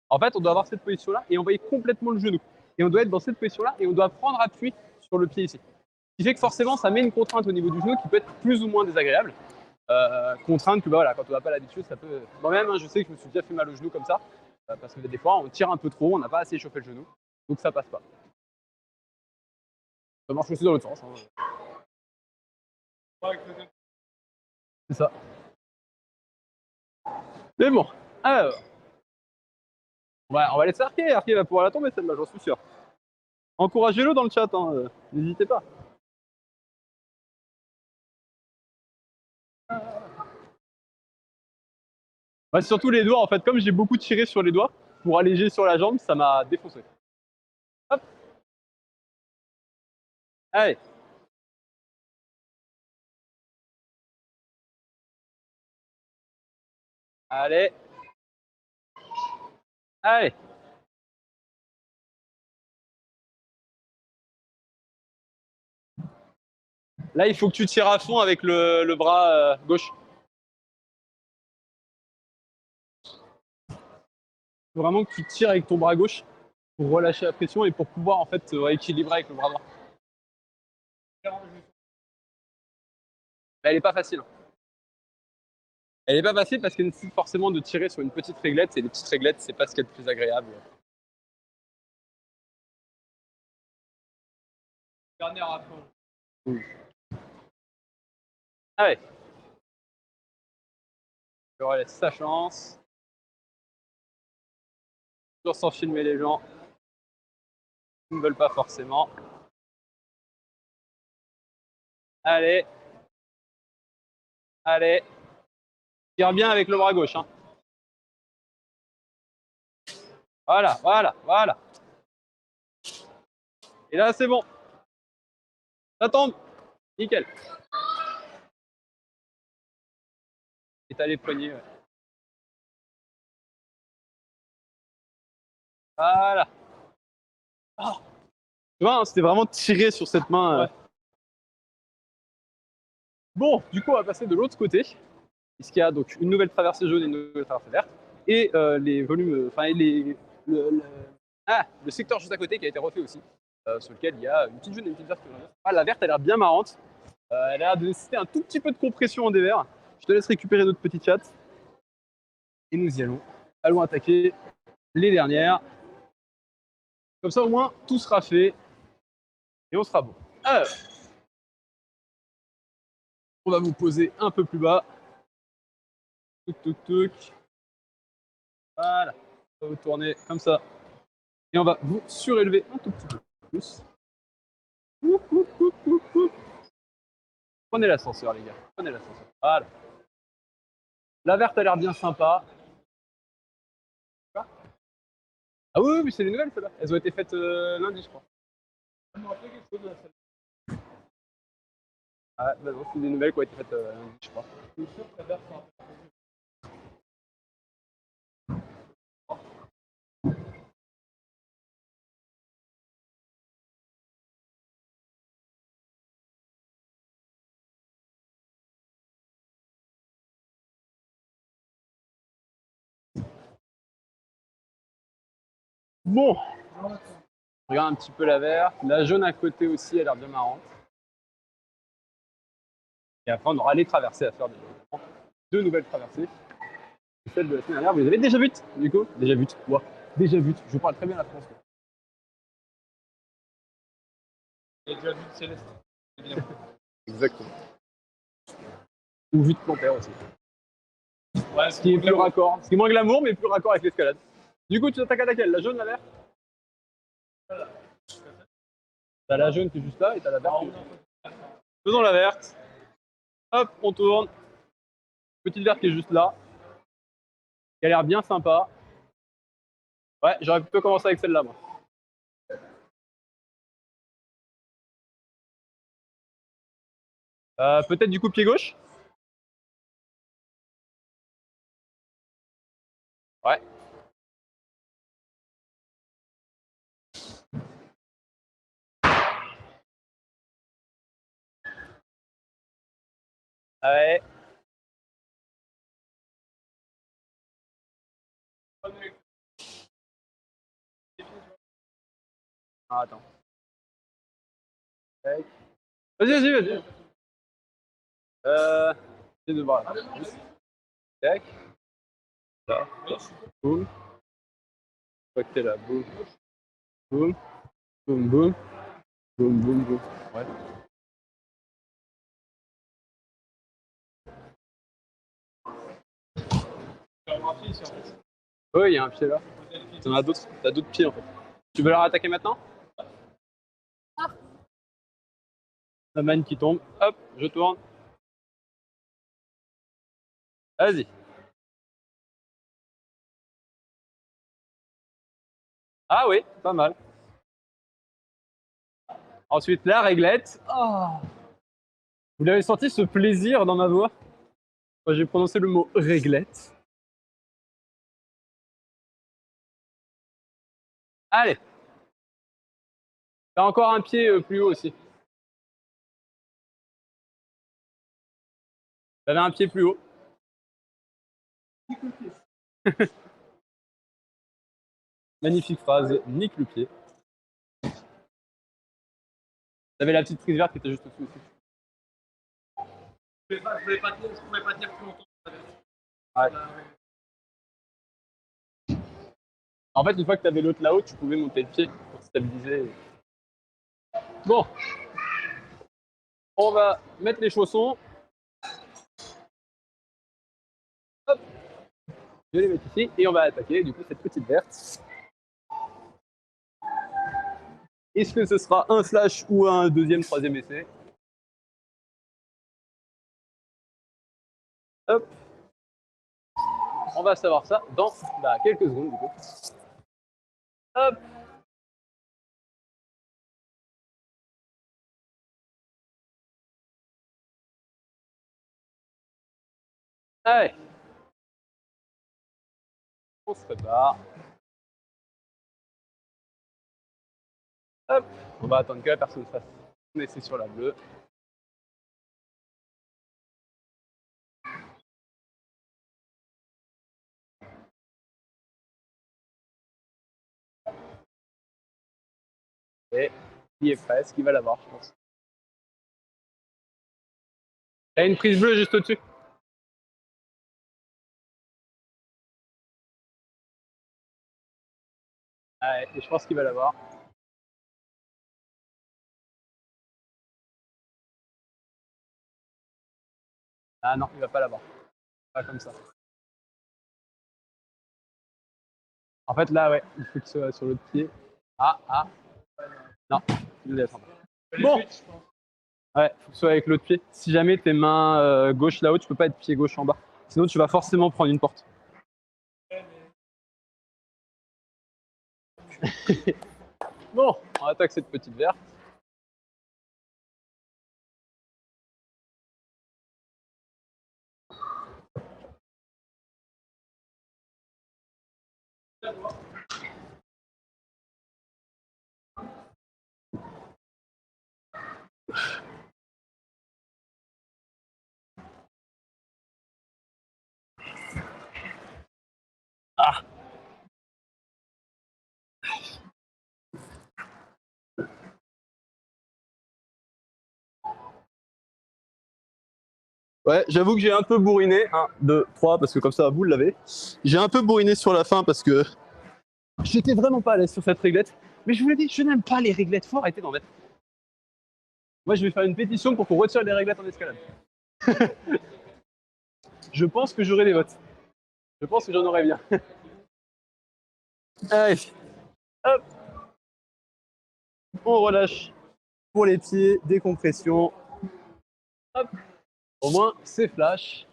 En fait, on doit avoir cette position-là et envoyer complètement le genou. Et on doit être dans cette position-là et on doit prendre appui sur le pied ici. Ce qui fait que forcément, ça met une contrainte au niveau du genou qui peut être plus ou moins désagréable. Contrainte que bah, voilà, quand on n'a pas l'habitude, ça peut. Moi-même, hein, je sais que je me suis déjà fait mal au genou comme ça. Parce que des fois, on tire un peu trop, on n'a pas assez échauffé le genou. Donc ça passe pas. Ça marche aussi dans l'autre sens. Hein. C'est ça. Mais bon, alors. Ouais, on va laisser Arké. Arké va pouvoir la tomber celle-là, j'en suis sûr. Encouragez-le dans le chat, hein. N'hésitez pas. Ouais, surtout les doigts, en fait, comme j'ai beaucoup tiré sur les doigts, pour alléger sur la jambe, ça m'a défoncé. Hop. Allez. Allez. Allez. Là, il faut que tu tires à fond avec le bras gauche. Il faut vraiment que tu tires avec ton bras gauche pour relâcher la pression et pour pouvoir en fait te rééquilibrer avec le bras droit. Elle est pas facile. Elle est pas facile parce qu'elle nécessite forcément de tirer sur une petite réglette et les petites réglettes, c'est pas ce qu'il y a de plus agréable. Dernière à fond. Oui. Ah ouais. Je leur laisse sa chance. Toujours sans filmer les gens. Ils ne veulent pas forcément. Allez. Allez. Tire bien avec le bras gauche. Hein. Voilà, voilà, voilà. Et là, c'est bon. Ça tombe. Nickel. Et t'as les poignets. Ouais. Voilà. Oh. Tu vois, hein, c'était vraiment tiré sur cette main. Ouais. Bon, du coup, on va passer de l'autre côté. Puisqu'il y a donc une nouvelle traversée jaune et une nouvelle traversée verte. Et les volumes, enfin, le secteur juste à côté qui a été refait aussi. Sur lequel il y a une petite jaune et une petite verte. Ah, la verte, elle a l'air bien marrante. Elle a l'air de nécessiter un tout petit peu de compression en dévers. Je te laisse récupérer notre petit chat. Et nous y allons. Allons attaquer les dernières. Comme ça, au moins, tout sera fait. Et on sera bon. Alors, on va vous poser un peu plus bas. Touc, touc, touc. Voilà. On va vous tourner comme ça. Et on va vous surélever un tout petit peu plus. Prenez l'ascenseur, les gars. Prenez l'ascenseur. Voilà. La verte a l'air bien sympa. Ah oui, mais c'est les nouvelles, celles-là. Elles ont été faites lundi, je crois. Je me rappelle quelque chose de la salle. Ah, bah non, c'est des nouvelles qui ont été faites lundi, je crois. Je suis sûr que la verte, c'est un peu. Bon, regarde un petit peu la verte. La jaune à côté aussi a l'air bien marrante. Et après, on aura les traversées à faire. Deux nouvelles traversées. Celle de la semaine dernière, vous les avez déjà vues, du coup? Déjà vues. Ouais. Déjà vues. Je parle très bien la France. Il y a déjà vu de Céleste. Exactement. Ou vue de Panthère aussi. Ouais, Ce qui est plus raccord. Ce qui est moins glamour, mais plus raccord avec l'escalade. Du coup, tu t'attaques à laquelle? La jaune, la verte? T'as la jaune qui est juste là et t'as la verte. Faisons la verte. Hop, on tourne. Petite verte qui est juste là. Qui a l'air bien sympa. Ouais, j'aurais plutôt commencé avec celle-là, moi. Peut-être du coup pied gauche. Ouais. Ouais. Ah, attends. Tac. Vas-y, vas-y. J'ai deux bras. Tac. Là. Boum. Une fois que t'es là. Boum. Boum. Boum, boum. Boum, boum, boum. Ouais. Oui, il y a un pied là. T'en as d'autres. T'as d'autres pieds en fait. Tu veux leur attaquer maintenant? La manne qui tombe. Hop, je tourne. Vas-y. Ah oui, pas mal. Ensuite, la réglette. Oh. Vous l'avez senti ce plaisir dans ma voix quand j'ai prononcé le mot réglette? Allez. T'as encore un pied plus haut aussi. T'avais un pied plus haut. Magnifique phrase. Nique le pied. T'avais la petite prise verte qui était juste au-dessus aussi. Je pouvais pas tenir plus longtemps. Ouais. En fait, une fois que t'avais l'autre là-haut, tu pouvais monter le pied pour stabiliser. Bon. On va mettre les chaussons. Hop. Je vais les mettre ici et on va attaquer du coup cette petite verte. Est-ce que ce sera un slash ou un deuxième, troisième essai? Hop. On va savoir ça dans quelques secondes du coup. Hop. Allez. On se prépare. Hop. On va attendre que la personne fasse son essai sur la bleue. Et il est presque, il va l'avoir, je pense. Il y a une prise bleue juste au-dessus. Ouais, et je pense qu'il va l'avoir. Ah non, il va pas l'avoir. Pas comme ça. En fait, là, ouais, il faut qu'il soit sur l'autre pied. Ah. Non, il le laisse en bas. Bon. Ouais, faut que ce soit avec l'autre pied. Si jamais tes mains gauche là-haut, tu peux pas être pied gauche en bas. Sinon, tu vas forcément prendre une porte. Bon, on attaque cette petite verte. Ah. Ouais, j'avoue que j'ai un peu bourriné. 1, 2, 3, parce que comme ça, vous l'avez. J'ai un peu bourriné sur la fin parce que j'étais vraiment pas à l'aise sur cette réglette. Mais je vous l'ai dit, je n'aime pas les réglettes. Faut arrêter d'en mettre. Moi, je vais faire une pétition pour qu'on retire les réglettes en escalade. Je pense que j'aurai des votes. Je pense que j'en aurai bien. Allez, hop, on relâche pour les pieds, décompression. Hop, au moins c'est flash.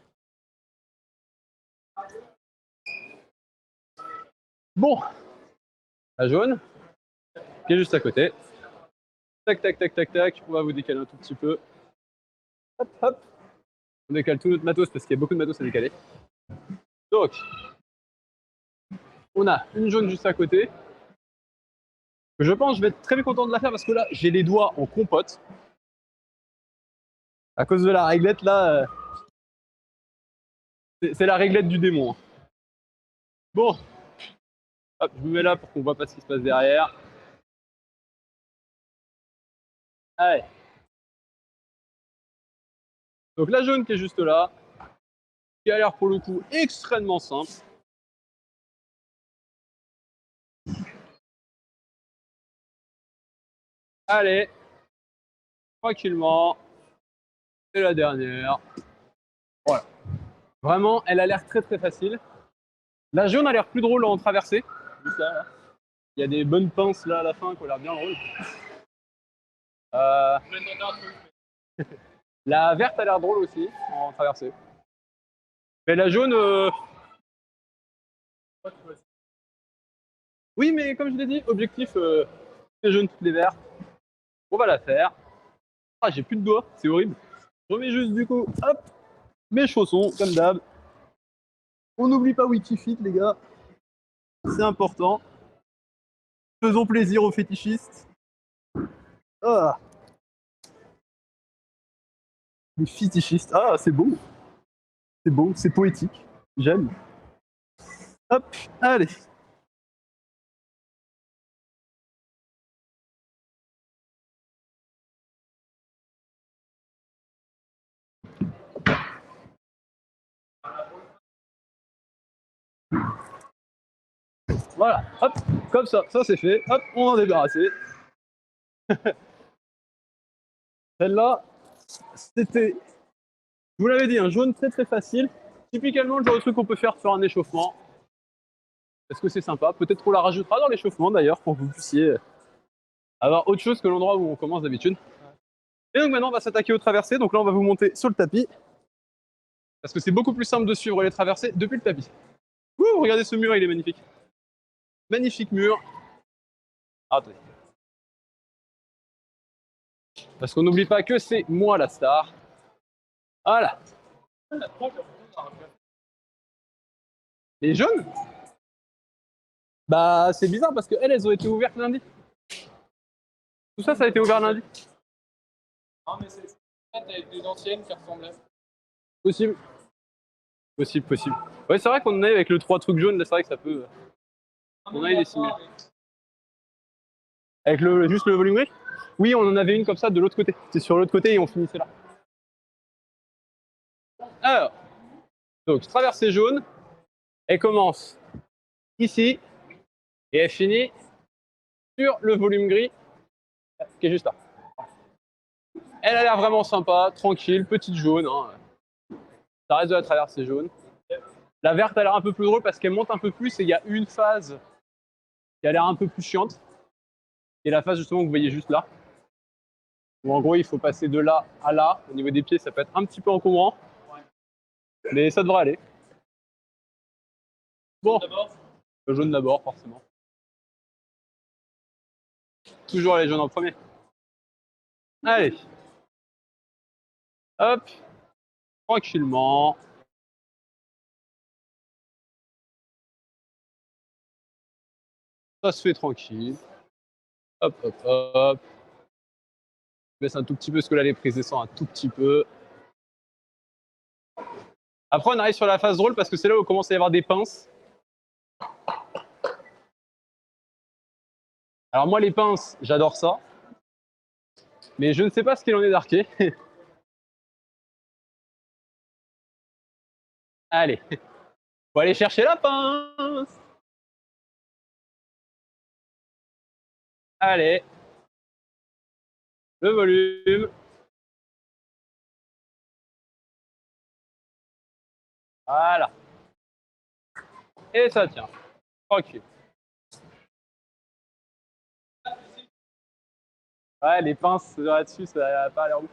Bon, la jaune, qui est juste à côté. Tac, tac, tac, tac, tac. On va vous décaler un tout petit peu. Hop, hop. On décale tout notre matos parce qu'il y a beaucoup de matos à décaler. Donc, On a une jaune juste à côté. Je pense que je vais être très content de la faire parce que là, j'ai les doigts en compote. À cause de la réglette, là, c'est la réglette du démon. Bon, hop, je me mets là pour qu'on voit pas ce qui se passe derrière. Allez. Donc la jaune qui est juste là, qui a l'air pour le coup extrêmement simple. Allez, tranquillement. Et la dernière. Voilà. Vraiment, elle a l'air très très facile. La jaune a l'air plus drôle en traversée. Juste là, là. Il y a des bonnes pinces là à la fin qui ont l'air bien drôles. La verte a l'air drôle aussi en traversée. Mais la jaune. Oui, mais comme je l'ai dit, objectif toutes les jaunes, toutes les vertes. On va la faire. Ah, j'ai plus de doigts, c'est horrible. Je remets juste du coup, hop, mes chaussons, comme d'hab. On n'oublie pas Wikifit, les gars. C'est important. Faisons plaisir aux fétichistes. Ah. Les fétichistes. Ah, c'est beau. C'est beau, c'est poétique. J'aime. Hop, allez. Voilà, hop, comme ça c'est fait. Hop, on en est débarrassé. Celle-là, c'était, je vous l'avais dit, un jaune très très facile. Typiquement le genre de truc qu'on peut faire sur un échauffement. Est-ce que c'est sympa? Peut-être qu'on la rajoutera dans l'échauffement d'ailleurs pour que vous puissiez avoir autre chose que l'endroit où on commence d'habitude. Et donc maintenant on va s'attaquer aux traversées. Donc là on va vous monter sur le tapis. Parce que c'est beaucoup plus simple de suivre les traversées depuis le tapis. Ouh, regardez ce mur, il est magnifique. Magnifique mur. Ah, attendez. Parce qu'on n'oublie pas que c'est moi la star. Voilà. Les jaunes? Bah c'est bizarre parce qu'elles, elles ont été ouvertes lundi. Tout ça, ça a été ouvert lundi. Non, mais c'est avec des anciennes qui ressemblaient. Possible. Possible, possible. Ouais, c'est vrai qu'on en a avec le 3 trucs jaunes, là, c'est vrai que ça peut. On a eu des simili. Avec juste le volume gris? Oui, on en avait une comme ça de l'autre côté. C'est sur l'autre côté et on finissait là. Alors, donc traversée jaune, elle commence ici et elle finit sur le volume gris qui est juste là. Elle a l'air vraiment sympa, tranquille, petite jaune. Hein. Ça reste de la traversée jaune. La verte a l'air un peu plus drôle parce qu'elle monte un peu plus et il y a une phase qui a l'air un peu plus chiante. Et la phase justement que vous voyez juste là. Où en gros il faut passer de là à là. Au niveau des pieds ça peut être un petit peu encombrant. Mais ça devrait aller. Bon, le jaune d'abord forcément. Toujours les jaunes en premier. Allez. Hop. Tranquillement. Ça se fait tranquille. Hop, hop, hop. Je baisse un tout petit peu parce que là les prises descendent un tout petit peu. Après on arrive sur la phase drôle parce que c'est là où commence à y avoir des pinces. Alors moi les pinces, j'adore ça. Mais je ne sais pas ce qu'il en est d'arqué. Allez. Faut aller chercher la pince. Allez. Le volume. Voilà. Et ça tient. Tranquille. Ouais, les pinces là-dessus, ça n'a pas l'air ouf.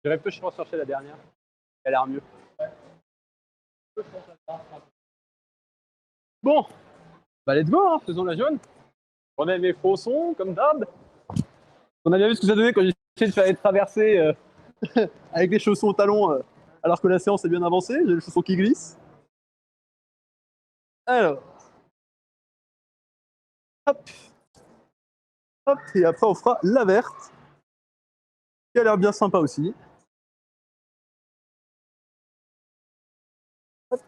J'aurais pu chercher la dernière. Elle a l'air mieux. Bon, bah let's go, hein, faisons la jaune. On a mes faussons, comme d'hab. On a bien vu ce que ça donnait quand j'ai essayé de faire les traversées avec les chaussons au talon, alors que la séance est bien avancée. J'ai les chaussons qui glissent. Alors, Hop. Hop. Et après, on fera la verte, qui a l'air bien sympa aussi. Hop.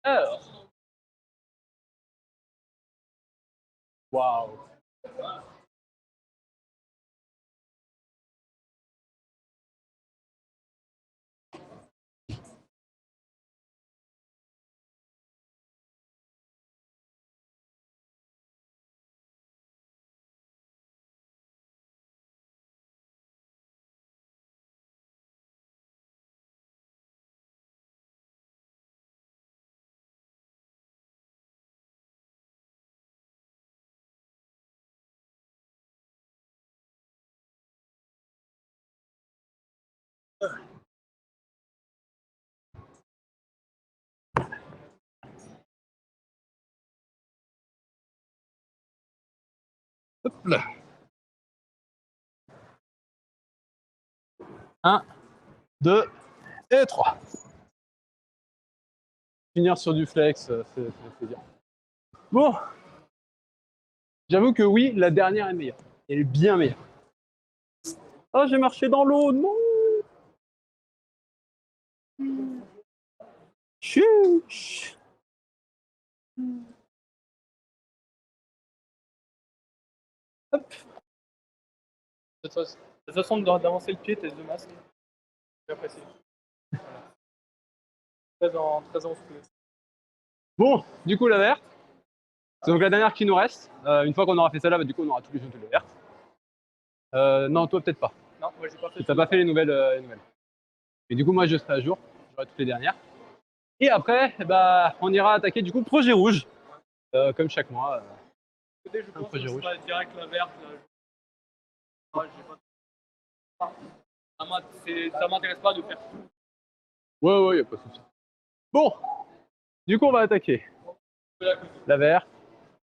Alors. Waouh. Hop là. 1, 2 et 3. Finir sur du flex, c'est plaisir. Bon, j'avoue que oui, la dernière est meilleure. Elle est bien meilleure. Oh, j'ai marché dans l'eau, non. Chuch. Hop. De toute façon, d'avancer le pied, t'as deux masques. J'apprécie. Voilà. Très en souple. Bon, du coup, la verte. C'est donc la dernière qui nous reste. Une fois qu'on aura fait celle-là, bah, du coup, on aura tous les jeux de la verte. Non, toi, peut-être pas. Non, moi j'ai pas fait. T'as pas fait les nouvelles, les nouvelles. Et du coup, moi, je serai à jour. J'aurai toutes les dernières. Et après, bah, on ira attaquer du coup projet rouge, comme chaque mois. Écoutez, je pense que ce sera direct la verte. Là. Ouais, ça m'intéresse pas de faire tout. Ouais, y a pas de souci. Bon, du coup, on va attaquer la verte.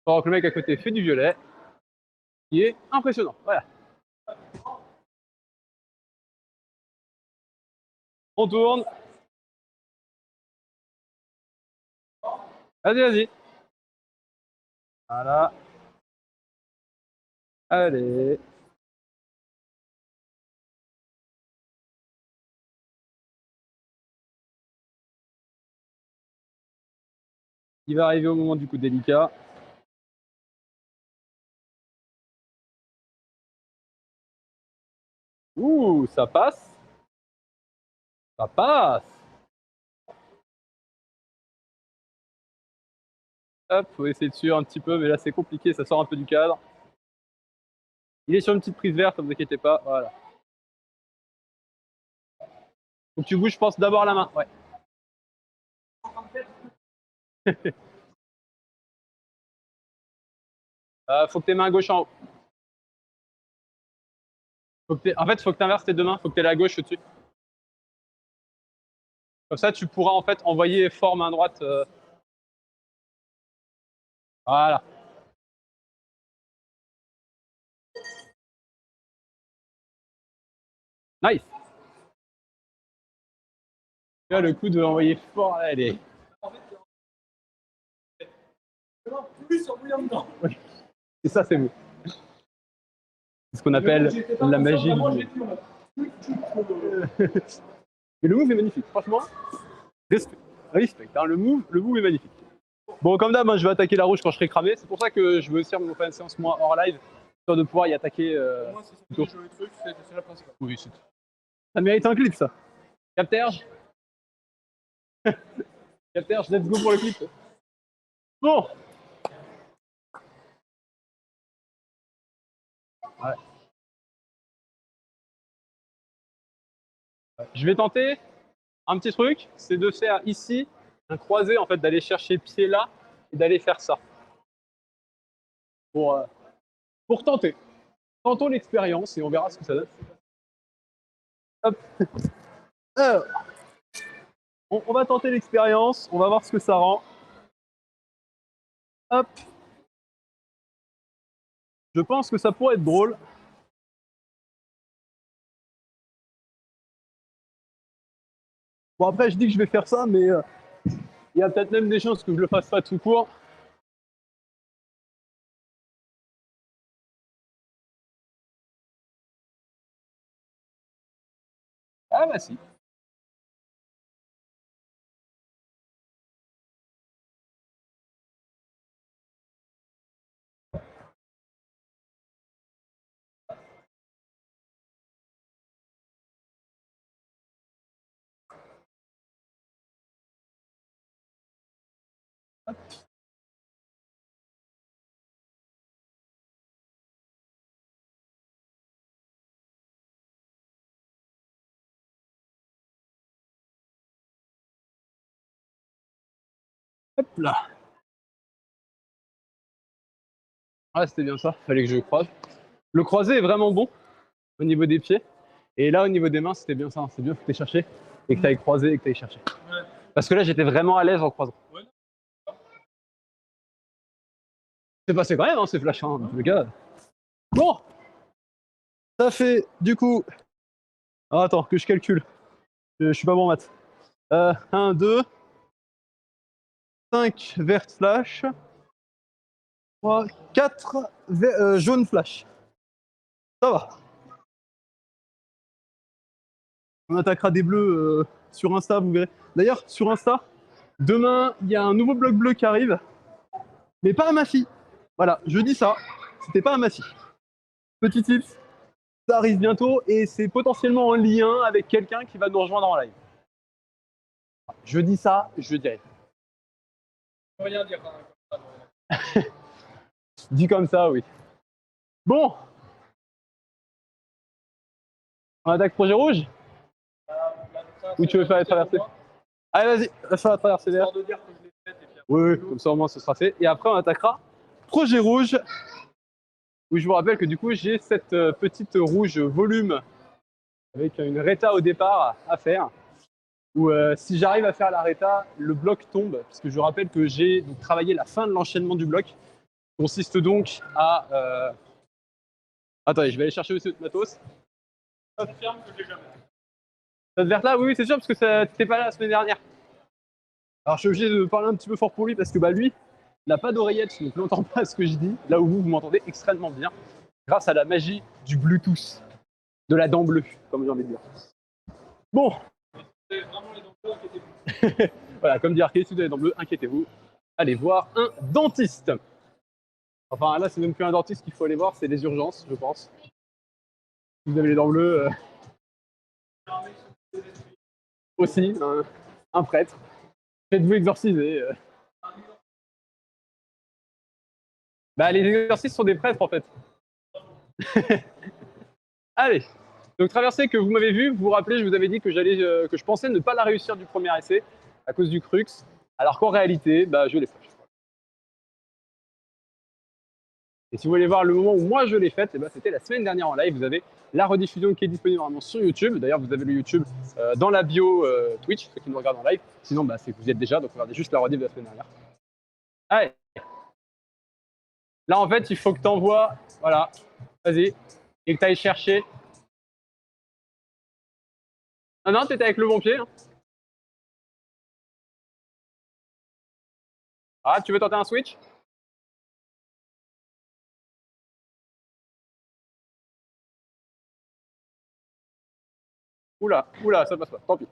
Pendant que le mec à côté fait du violet, qui est impressionnant. Voilà. On tourne. Vas-y. Voilà. Allez. Il va arriver au moment du coup délicat. Ouh, ça passe. Ça passe. Hop, faut essayer de suivre un petit peu, mais là c'est compliqué, ça sort un peu du cadre. Il est sur une petite prise verte, ne vous inquiétez pas. Voilà. Faut que tu bouges, je pense, d'abord la main. Ouais. Faut que tes mains gauche en haut. En fait, faut que tu inverses tes deux mains, faut que tu aies la gauche au-dessus. Comme ça, tu pourras en fait envoyer fort main droite. Voilà. Nice. Là, le coup de envoyer fort, là, elle est. Oui. Et ça, c'est vous. C'est ce qu'on appelle la magie du move. Mais le move est magnifique, franchement. Respect. Hein, le move est magnifique. Bon, comme d'hab, hein, je vais attaquer la rouge quand je serai cramé. C'est pour ça que je veux aussi faire une séance moi hors live, histoire de pouvoir y attaquer. Au moins, c'est ça, le truc, c'est la principale. Oui, c'est tout. Ça mérite un clip, ça. Capterge. Capterge, let's go pour le clip. Bon. Ouais. Je vais tenter un petit truc, c'est de faire ici un croisé, en fait, d'aller chercher pied là et d'aller faire ça. Pour tenter. Tentons l'expérience et on verra ce que ça donne. Hop. Alors, on va tenter l'expérience, on va voir ce que ça rend. Hop. Je pense que ça pourrait être drôle. Bon, après, je dis que je vais faire ça, mais il y a peut-être même des chances que je le fasse pas tout court. Ah bah si. Hop là. Ah, c'était bien ça, fallait que je croise. Le croisé est vraiment bon au niveau des pieds. Et là, au niveau des mains, c'était bien ça. C'est bien que tu aies cherché et que tu ailles croiser et que tu ailles chercher. Ouais. Parce que là, j'étais vraiment à l'aise en croisant. Ouais. C'est passé quand même, hein, ces flashs, hein, dans tous les cas. Bon, ça fait du coup. Ah, attends, que je calcule. Je suis pas bon en maths. 1, 2, 5 verts flash. 3, 4 jaunes flash. Ça va. On attaquera des bleus sur Insta, vous verrez. D'ailleurs, sur Insta, demain, il y a un nouveau blog bleu qui arrive, mais pas à ma fille. Voilà, je dis ça, c'était pas à ma fille. Petit tips, ça arrive bientôt et c'est potentiellement en lien avec quelqu'un qui va nous rejoindre en live. Je dis ça, je dirais. Faut rien dire. Dit comme ça, oui. Bon, on attaque projet rouge. Ou tu veux faire la traversée? Allez, vas-y, laisse faire la traversée derrière. De dire que je l'ai faite et puis après, Oui, oui, comme ça au moins ce sera fait. Et après, on attaquera projet rouge. Où je vous rappelle que du coup, j'ai cette petite rouge volume avec une reta au départ à faire. Où si j'arrive à faire la reta, le bloc tombe. Parce que je rappelle que j'ai travaillé la fin de l'enchaînement du bloc. Consiste donc à. Attendez, je vais aller chercher aussi notre matos. je confirme que je l'ai jamais. Cette verte là, oui, oui, c'est sûr, parce que t'étais pas là la semaine dernière. Alors je suis obligé de parler un petit peu fort pour lui parce que bah lui, il n'a pas d'oreillette, donc il n'entend pas ce que je dis. Là où vous m'entendez extrêmement bien, grâce à la magie du Bluetooth, de la dent bleue, comme j'ai envie de dire. Bon. C'est vraiment les dents bleues, inquiétez-vous. Voilà, comme dit Arcade, si vous avez les dents bleues, inquiétez-vous, allez voir un dentiste. Enfin là, c'est même plus un dentiste qu'il faut aller voir, c'est les urgences, je pense. Si vous avez les dents bleues, aussi, un prêtre. Faites-vous exorciser. Bah, les exorcistes sont des prêtres en fait. Allez. Donc traversée que vous m'avez vu, vous vous rappelez, je vous avais dit que que je pensais ne pas la réussir du premier essai à cause du crux, alors qu'en réalité, bah, je l'ai fait. Et si vous voulez voir le moment où moi je l'ai faite, eh ben, c'était la semaine dernière en live. Vous avez la rediffusion qui est disponible normalement sur YouTube. D'ailleurs, vous avez le YouTube dans la bio Twitch, ceux qui nous regardent en live. Sinon, bah, c'est que vous y êtes déjà, donc regardez juste la rediff de la semaine dernière. Allez. Là, en fait, il faut que tu envoies, voilà, vas-y, et que tu ailles chercher. Non, non, tu étais avec le bon pied. Hein. Ah, tu veux tenter un switch? Oula, oula, ça passe pas, tant pis.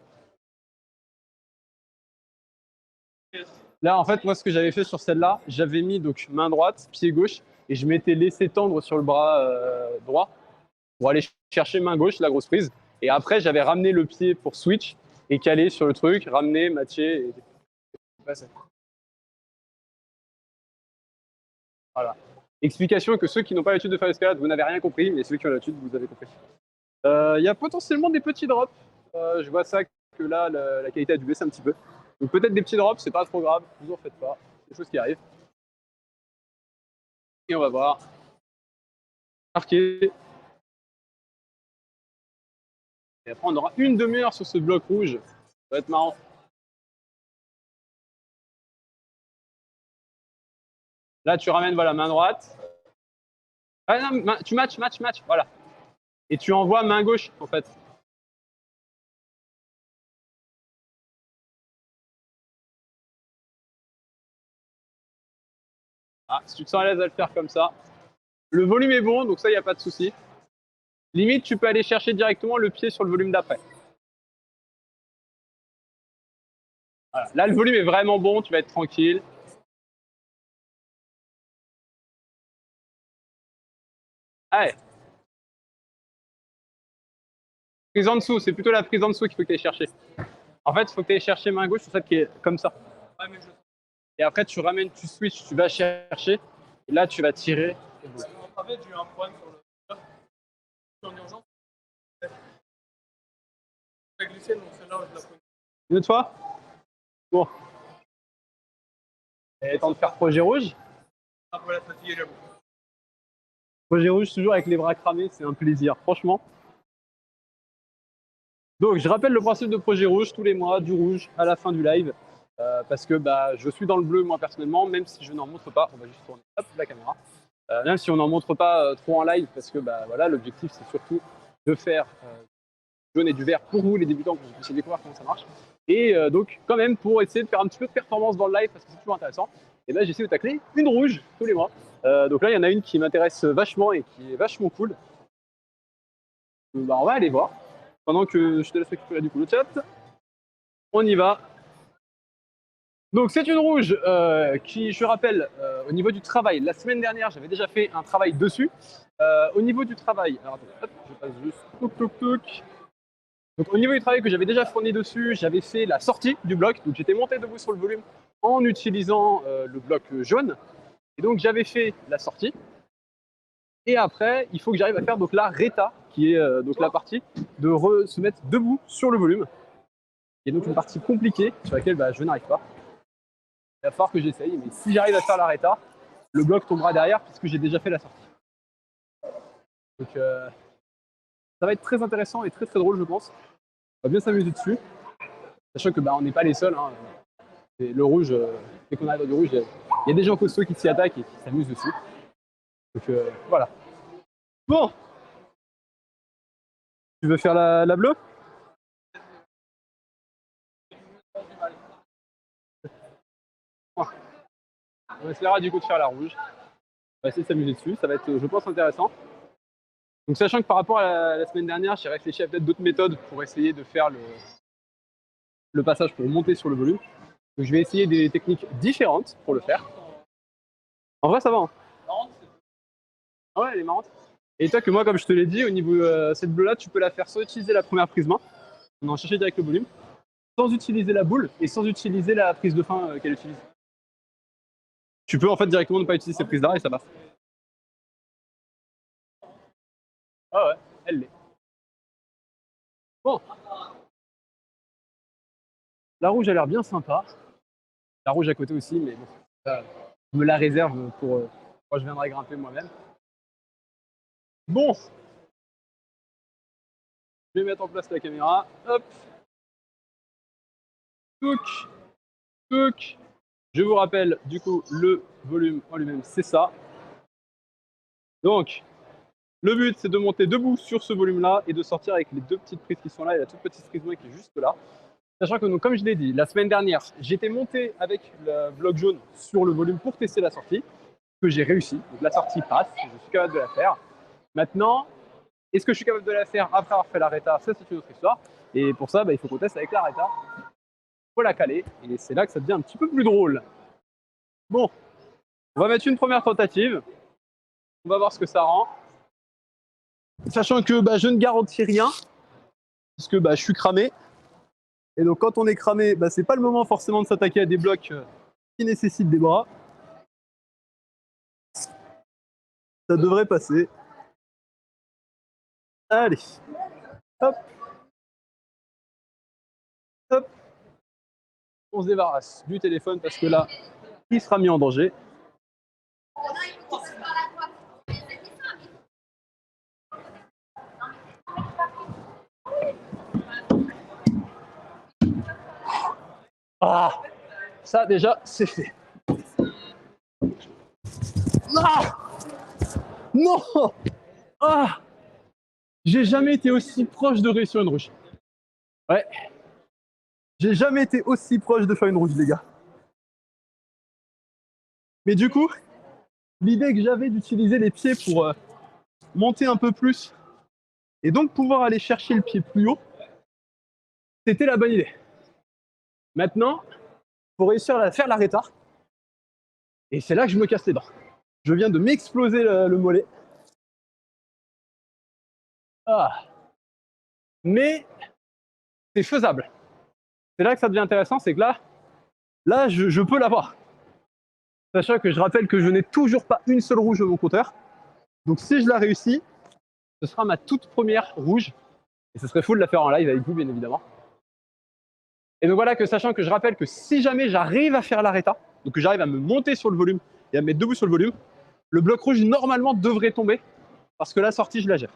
Là, en fait, moi, ce que j'avais fait sur celle-là, j'avais mis donc main droite, pied gauche, et je m'étais laissé tendre sur le bras droit pour aller chercher main gauche, la grosse prise. Et après, j'avais ramené le pied pour switch et calé sur le truc, ramené, matché. Et... Voilà. Explication que ceux qui n'ont pas l'habitude de faire l'escalade, vous n'avez rien compris, mais ceux qui ont l'habitude, vous avez compris. Il y a potentiellement des petits drops. Je vois ça que là, la qualité a dû baisser un petit peu. Donc peut-être des petits drops, c'est pas trop grave, vous en faites pas, c'est des choses qui arrivent. Et on va voir. Marqué. Et après, on aura une demi-heure sur ce bloc rouge. Ça va être marrant. Là, tu ramènes voilà, main droite. Ah non, tu match, voilà. Et tu envoies main gauche, en fait. Ah, si tu te sens à l'aise à le faire comme ça. Le volume est bon, donc ça, il n'y a pas de souci. Limite, tu peux aller chercher directement le pied sur le volume d'après. Voilà. Là, le volume est vraiment bon, tu vas être tranquille. Allez. Prise en dessous, c'est plutôt la prise en dessous qu'il faut que tu ailles chercher. En fait, il faut que tu ailles chercher main gauche sur celle qui est comme ça. Et après, tu ramènes, tu switches, tu vas chercher. Et là, tu vas tirer. En fait, j'ai eu un problème sur le. En urgence. La glissé, donc celle-là, je la prenais. Une autre fois. Bon. Et temps de faire projet rouge. Après la fatigue, j'avoue. Projet rouge, toujours avec les bras cramés, c'est un plaisir, franchement. Donc, je rappelle le principe de projet rouge tous les mois, du rouge à la fin du live. Parce que bah, je suis dans le bleu, moi, personnellement, même si je n'en montre pas. On va juste tourner hop, la caméra. Même si on n'en montre pas trop en live, parce que bah, voilà, l'objectif, c'est surtout de faire du jaune et du vert pour vous, les débutants, pour que vous puissiez découvrir comment ça marche. Et donc, quand même, pour essayer de faire un petit peu de performance dans le live, parce que c'est toujours intéressant, et ben, j'essaie de tacler une rouge tous les mois. Donc là, il y en a une qui m'intéresse vachement et qui est vachement cool. Bah, on va aller voir. Pendant que je te laisse récupérer du coup le chat, on y va. Donc c'est une rouge qui, je rappelle, au niveau du travail, la semaine dernière, j'avais déjà fait un travail dessus. Au niveau du travail, alors attends, hop, je passe juste touc touc touc. Donc au niveau du travail que j'avais déjà fourni dessus, j'avais fait la sortie du bloc. Donc j'étais monté debout sur le volume en utilisant le bloc jaune. Et donc j'avais fait la sortie. Et après, il faut que j'arrive à faire donc la reta, qui est donc la partie de se mettre debout sur le volume. Il y a donc une partie compliquée sur laquelle bah, je n'arrive pas. Il va falloir que j'essaye, mais si j'arrive à faire la reta, le bloc tombera derrière puisque j'ai déjà fait la sortie. Donc ça va être très intéressant et très très drôle, je pense. On va bien s'amuser dessus. Sachant que bah, on n'est pas les seuls. Hein. Et le rouge, dès qu'on arrive dans du rouge, il y a des gens costauds qui s'y attaquent et qui s'amusent dessus. Donc voilà. Bon, tu veux faire la bleue? On essaiera du coup de faire la rouge. On va essayer de s'amuser dessus. Ça va être, je pense, intéressant. Donc, sachant que par rapport à la semaine dernière, j'ai réfléchi à peut-être d'autres méthodes pour essayer de faire le passage pour monter sur le volume. Donc, je vais essayer des techniques différentes pour le faire. En vrai, ça va. Hein. Ah ouais, elle est marrante. Et toi, que moi, comme je te l'ai dit, au niveau cette bleue-là, tu peux la faire sans utiliser la première prise main. On en chercher direct le volume. Sans utiliser la boule et sans utiliser la prise de fin qu'elle utilise. Tu peux en fait directement ne pas utiliser ces prises-là et ça passe. Ah ouais, elle l'est. Bon. La rouge a l'air bien sympa. La rouge à côté aussi, mais bon, je me la réserve pour quand je viendrai grimper moi-même. Bon. Je vais mettre en place la caméra. Hop. Touc. Touc. Je vous rappelle, du coup, le volume en lui-même, c'est ça. Donc, le but, c'est de monter debout sur ce volume-là et de sortir avec les deux petites prises qui sont là et la toute petite prise qui est juste là. Sachant que, donc, comme je l'ai dit, la semaine dernière, j'étais monté avec le bloc jaune sur le volume pour tester la sortie, que j'ai réussi. Donc, la sortie passe, je suis capable de la faire. Maintenant, est-ce que je suis capable de la faire après avoir fait la reta? Ça, c'est une autre histoire. Et pour ça, bah, il faut qu'on teste avec la reta. Il faut la caler. Et c'est là que ça devient un petit peu plus drôle. Bon, on va mettre une première tentative. On va voir ce que ça rend. Sachant que bah, je ne garantis rien, puisque bah, je suis cramé. Et donc quand on est cramé, bah, c'est pas le moment forcément de s'attaquer à des blocs qui nécessitent des bras. Ça devrait passer. Allez. Hop. Hop. On se débarrasse du téléphone parce que là, il sera mis en danger. Ah, ça déjà, c'est fait. Ah non. Ah, j'ai jamais été aussi proche de réussir une rouge. Ouais. J'ai jamais été aussi proche de faire une rouge, les gars. Mais du coup, l'idée que j'avais d'utiliser les pieds pour monter un peu plus et donc pouvoir aller chercher le pied plus haut, c'était la bonne idée. Maintenant, pour réussir à faire l'arrêta. Et c'est là que je me casse les dents. Je viens de m'exploser le mollet. Ah. Mais c'est faisable. C'est là que ça devient intéressant, c'est que là je peux l'avoir. Sachant que je rappelle que je n'ai toujours pas une seule rouge au mon compteur. Donc si je la réussis, ce sera ma toute première rouge. Et ce serait fou de la faire en live avec vous, bien évidemment. Et donc voilà, que sachant que je rappelle que si jamais j'arrive à faire l'arrêta, donc que j'arrive à me monter sur le volume et à me mettre debout sur le volume, le bloc rouge normalement devrait tomber parce que la sortie, je la gère.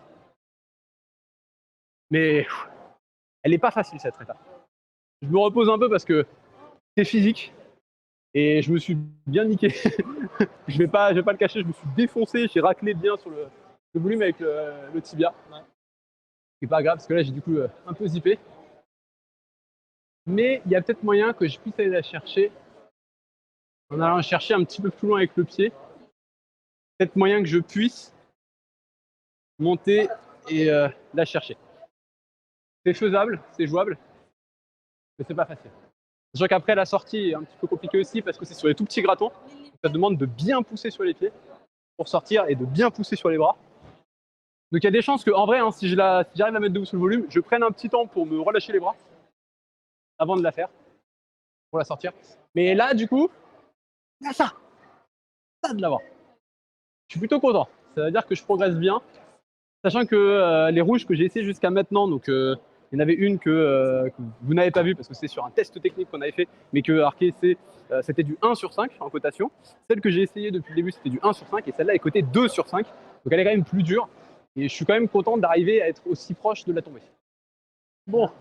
Mais elle n'est pas facile cette arrêta. Je me repose un peu parce que c'est physique et je me suis bien niqué. je vais pas le cacher, je me suis défoncé, j'ai raclé bien sur le volume avec le tibia. C'est pas grave parce que là j'ai du coup un peu zippé. Mais il y a peut-être moyen que je puisse aller la chercher en allant chercher un petit peu plus loin avec le pied. Peut-être moyen que je puisse monter et la chercher. C'est faisable, c'est jouable, mais c'est pas facile. Sachant qu'après la sortie est un petit peu compliquée aussi parce que c'est sur les tout petits gratons. Ça demande de bien pousser sur les pieds pour sortir et de bien pousser sur les bras. Donc il y a des chances que, en vrai, hein, si j'arrive à mettre debout sur le volume, je prenne un petit temps pour me relâcher les bras avant de la faire, pour la sortir. Mais là, du coup, ça de l'avoir. Je suis plutôt content. Ça veut dire que je progresse bien. Sachant que les rouges que j'ai essayé jusqu'à maintenant, donc il y en avait une que vous n'avez pas vue parce que c'est sur un test technique qu'on avait fait, mais que Arké, c'était du 1 sur 5 en cotation. Celle que j'ai essayé depuis le début, c'était du 1 sur 5 et celle-là est cotée 2 sur 5. Donc elle est quand même plus dure. Et je suis quand même content d'arriver à être aussi proche de la tombée. Bon.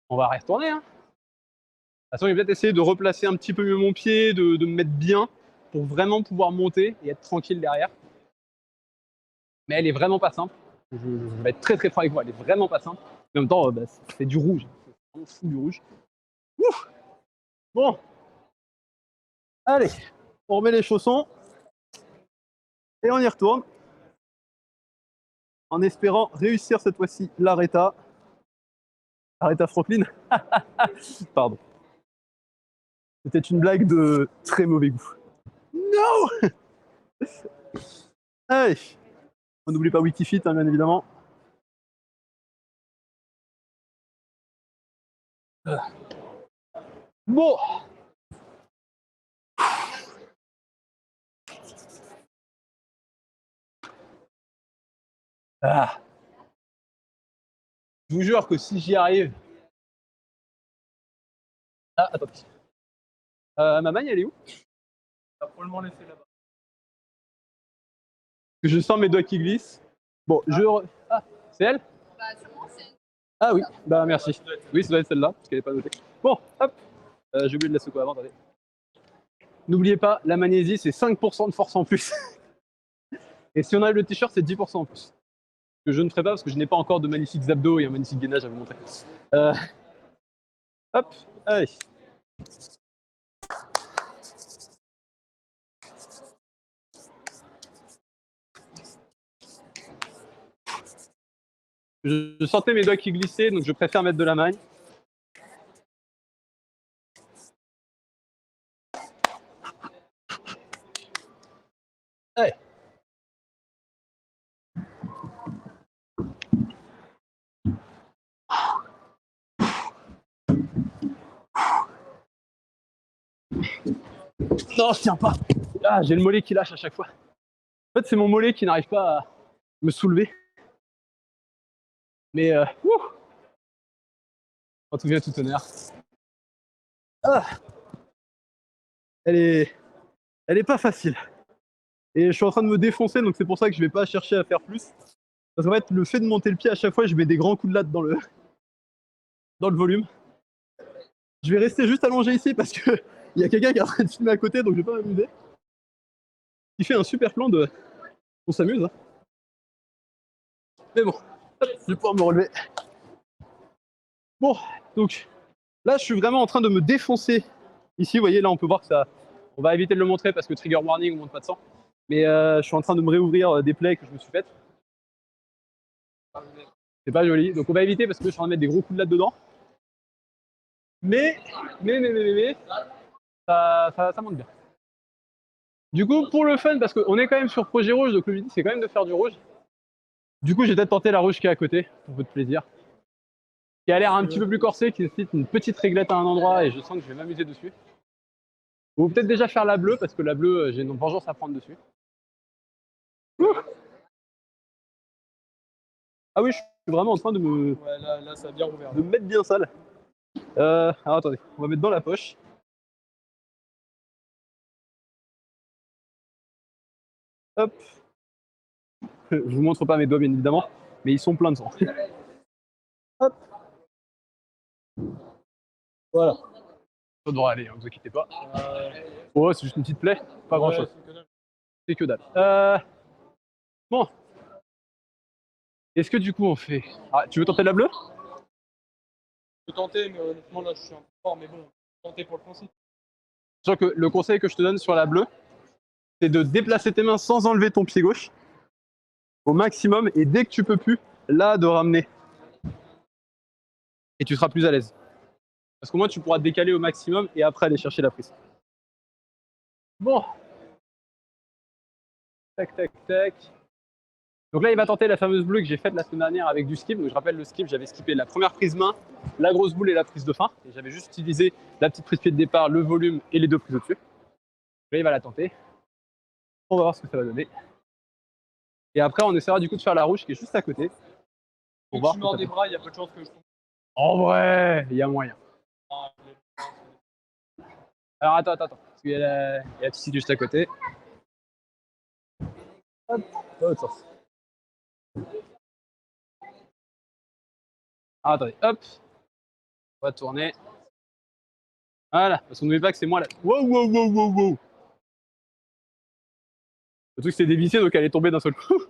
On va retourner. Hein. De toute façon, je vais peut-être essayer de replacer un petit peu mieux mon pied, de me mettre bien pour vraiment pouvoir monter et être tranquille derrière. Mais elle est vraiment pas simple. Je vais être très très franc avec vous, elle est vraiment pas simple. En même temps, c'est du rouge. C'est vraiment fou du rouge. Ouf. Bon. Allez, on remet les chaussons. Et on y retourne. En espérant réussir cette fois-ci l'arrêta. Arrêta Franklin. Pardon. C'était une blague de très mauvais goût. Non. Allez. On n'oublie pas Wikifit, hein, bien évidemment. Bon. Ah. Je vous jure que si j'y arrive... Ah, attends. Ma magne, elle est où? T'as probablement laissé là-bas. Je sens mes doigts qui glissent. Bon, Ah, c'est elle? Bah, sûrement, c'est. Ah oui, bah merci. Oui, ça doit être celle-là, parce qu'elle n'est pas notée. Bon, hop. J'ai oublié de la secouer avant, attendez. N'oubliez pas, la magnésie, c'est 5% de force en plus. Et si on enlève le t-shirt, c'est 10% en plus. Que je ne ferai pas parce que je n'ai pas encore de magnifiques abdos et un magnifique gainage à vous montrer. Hop, allez. Je sentais mes doigts qui glissaient, donc je préfère mettre de la magne. Allez. Non, je tiens pas. Ah, j'ai le mollet qui lâche à chaque fois. En fait, c'est mon mollet qui n'arrive pas à me soulever. Mais, en tout bien, tout honneur. Ah. Elle est pas facile. Et je suis en train de me défoncer, donc c'est pour ça que je vais pas chercher à faire plus. Parce qu'en fait, le fait de monter le pied à chaque fois, je mets des grands coups de latte dans le volume. Je vais rester juste allongé ici parce que il y a quelqu'un qui est en train de filmer à côté, donc je vais pas m'amuser. Il fait un super plan de... On s'amuse. Hein. Mais bon, hop, je vais pouvoir me relever. Bon, donc là, je suis vraiment en train de me défoncer. Ici, vous voyez, là, on peut voir que ça... On va éviter de le montrer parce que trigger warning, on monte pas de sang. Mais je suis en train de me réouvrir des plaies que je me suis faites. C'est pas joli. Donc on va éviter parce que je suis en train de mettre des gros coups de latte dedans. Mais ça monte bien. Du coup, pour le fun, parce qu'on est quand même sur projet rouge, donc le but c'est quand même de faire du rouge. Du coup, j'ai peut-être tenté la rouge qui est à côté, pour votre plaisir. Qui a l'air un petit peu plus corsée, qui nécessite une petite réglette à un endroit et je sens que je vais m'amuser dessus. On va peut-être déjà faire la bleue, parce que la bleue, j'ai une vengeance à prendre dessus. Ouh. Ah oui, je suis vraiment en train de me, Ouais, là, ça a bien rouvert. de me mettre bien sale. Alors attendez, on va mettre dans la poche. Hop. Je vous montre pas mes doigts bien évidemment, mais ils sont pleins de sang. Hop. Voilà. Ça devrait aller, hein, vous inquiétez pas. Oh, c'est juste une petite plaie, pas grand chose. C'est que dalle. Bon. Est-ce que du coup on fait. Ah, tu veux tenter la bleue? Je peux tenter, mais honnêtement, là, je suis un peu fort, mais bon, tenter pour le principe. Sachant que le conseil que je te donne sur la bleue, c'est de déplacer tes mains sans enlever ton pied gauche au maximum et dès que tu peux plus, là de ramener. Et tu seras plus à l'aise. Parce qu'au moins tu pourras te décaler au maximum et après aller chercher la prise. Bon. Tac, tac, tac. Donc là, il va tenter la fameuse bleue que j'ai faite la semaine dernière avec du skip. Donc je rappelle, le skip, j'avais skippé la première prise main, la grosse boule et la prise de fin. Et j'avais juste utilisé la petite prise pied de départ, le volume et les deux prises au-dessus. Là, il va la tenter. On va voir ce que ça va donner. Et après, on essaiera du coup de faire la rouge qui est juste à côté. Si tu mords des bras, il y a peu de chances que je tombe. En vrai, il y a moyen. Alors attends. Parce qu'il y a la petite juste à côté. Hop, dans l'autre sens. Alors attendez, hop. On va tourner. Voilà, parce qu'on n'oublie pas que c'est moi là. Wow. Le truc c'est dévissé donc elle est tombée d'un seul coup.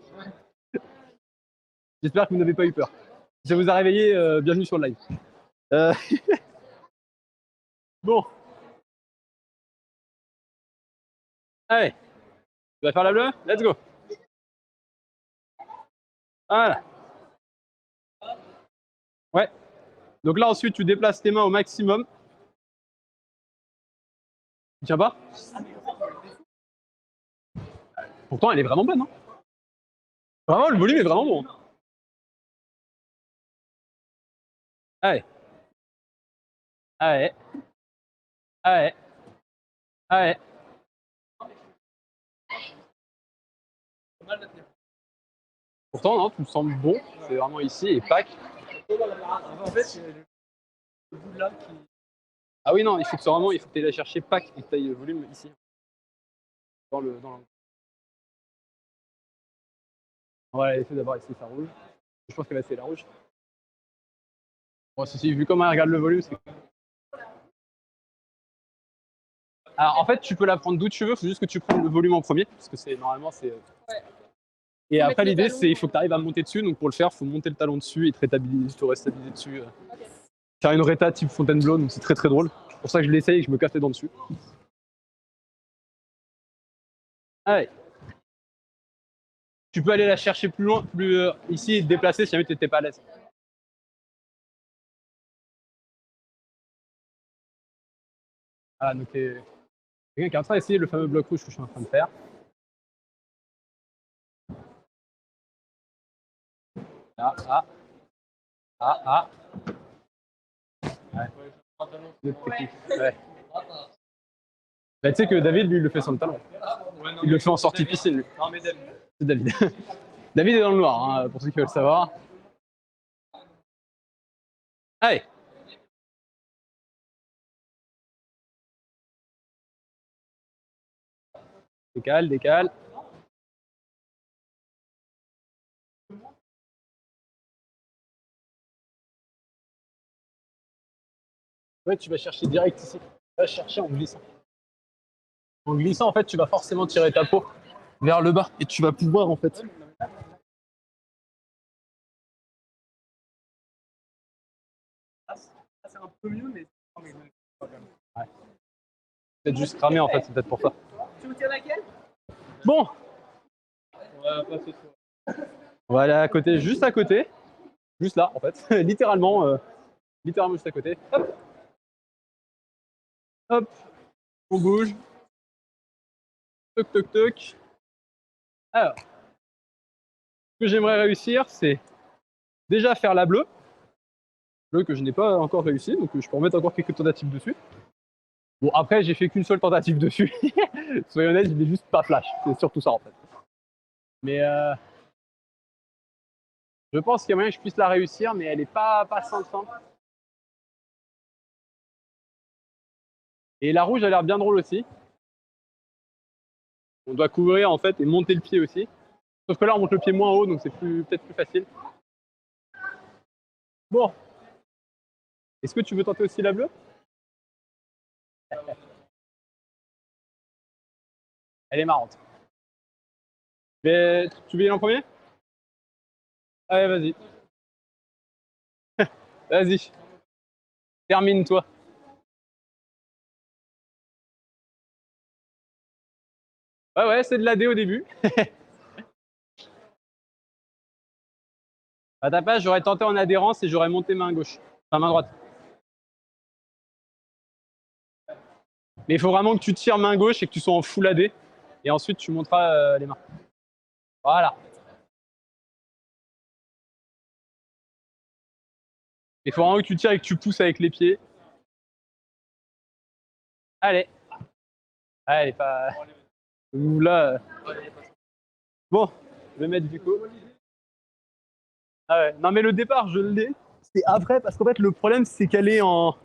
J'espère que vous n'avez pas eu peur. Si ça vous a réveillé, bienvenue sur le live. Bon. Allez. Tu vas faire la bleue? Let's go. Voilà. Ouais. Donc là ensuite tu déplaces tes mains au maximum. Tu tiens pas? Pourtant elle est vraiment bonne, hein. Vraiment le volume est vraiment bon. Allez. Pourtant non, tout me semble bon. C'est vraiment ici et pack. En fait, c'est le bout de là qui. Ah oui non, il faut que tu ailles la chercher pack et que tu ailles le volume ici. Dans le. On va la laisser d'abord ici, ça roule. Je pense qu'elle va essayer la rouge. Bon, ceci, vu comment elle regarde le volume, c'est. Alors en fait, tu peux la prendre d'où tu veux, il faut juste que tu prennes le volume en premier, parce que c'est normalement c'est. Ouais. Et après l'idée c'est il faut que tu arrives à monter dessus, donc pour le faire, il faut monter le talon dessus et te restabiliser dessus. Okay. Faire une réta type Fontainebleau, donc c'est très très drôle. C'est pour ça que je l'essaye et que je me casse les dents dessus. Allez. Tu peux aller la chercher plus loin, ici et te déplacer si jamais tu n'étais pas à l'aise. Ah, donc quelqu'un qui est en train d'essayer le fameux bloc rouge que je suis en train de faire. Ah. Ouais. Ouais. Bah, tu sais que David, lui, il le fait sans le talon. Ouais, non, Il le fait en sortie piscine, lui. Non, mais David. C'est David. David est dans le noir, hein, pour ceux qui veulent savoir. Allez. Décale. Ouais, tu vas chercher direct ici. Tu vas chercher en glissant. En glissant, en fait, tu vas forcément tirer ta peau vers le bas et tu vas pouvoir, en fait. C'est un peu mieux, mais. Ouais. Peut-être juste cramé, en fait, c'est peut-être pour ça. Tu veux tirer laquelle? Bon, On va passer sur. on va aller à côté, juste à côté. Juste là, en fait. littéralement juste à côté. Hop, hop, on bouge. Toc, toc, toc. Alors, ce que j'aimerais réussir, c'est déjà faire la bleue. Bleue que je n'ai pas encore réussi, donc je peux remettre encore quelques tentatives dessus. Bon, après, j'ai fait qu'une seule tentative dessus. Soyons honnêtes, il est juste pas flash. C'est surtout ça, en fait. Mais je pense qu'il y a moyen que je puisse la réussir, mais elle est pas simple. Et la rouge a l'air bien drôle aussi. On doit couvrir, en fait, et monter le pied aussi. Sauf que là, on monte le pied moins haut, donc c'est peut-être plus facile. Bon. Est-ce que tu veux tenter aussi la bleue? Elle est marrante. Mais tu veux y aller en premier? Allez, vas-y. Vas-y. Termine-toi. Ouais, c'est de la D au début. À ta place, j'aurais tenté en adhérence et j'aurais monté main gauche. Enfin, main droite. Mais il faut vraiment que tu tires main gauche et que tu sois en full AD. Et ensuite, tu monteras les mains. Voilà. Il faut vraiment que tu tires et que tu pousses avec les pieds. Allez. Allez, pas. Là. Bon, je vais mettre du coup. Ah ouais. Non, mais le départ, je l'ai. C'est après, parce qu'en fait, le problème, c'est qu'elle est en.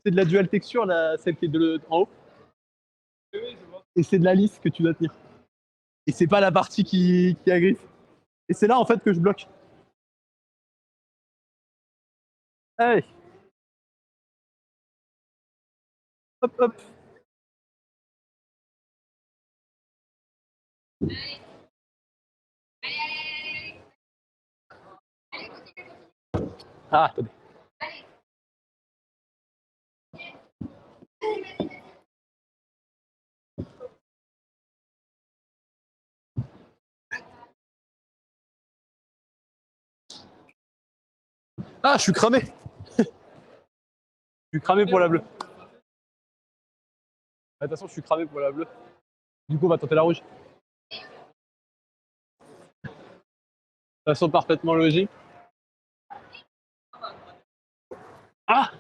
C'est de la dual texture, là, celle qui est en haut. Et c'est de la lisse que tu dois tenir. Et c'est pas la partie qui agriffe. Et c'est là, en fait, que je bloque. Allez. Hop, hop. Ah, attendez. Ah, je suis cramé. Je suis cramé pour la bleue. De toute façon, je suis cramé pour la bleue. Du coup, on va tenter la rouge. De façon parfaitement logique. Ah!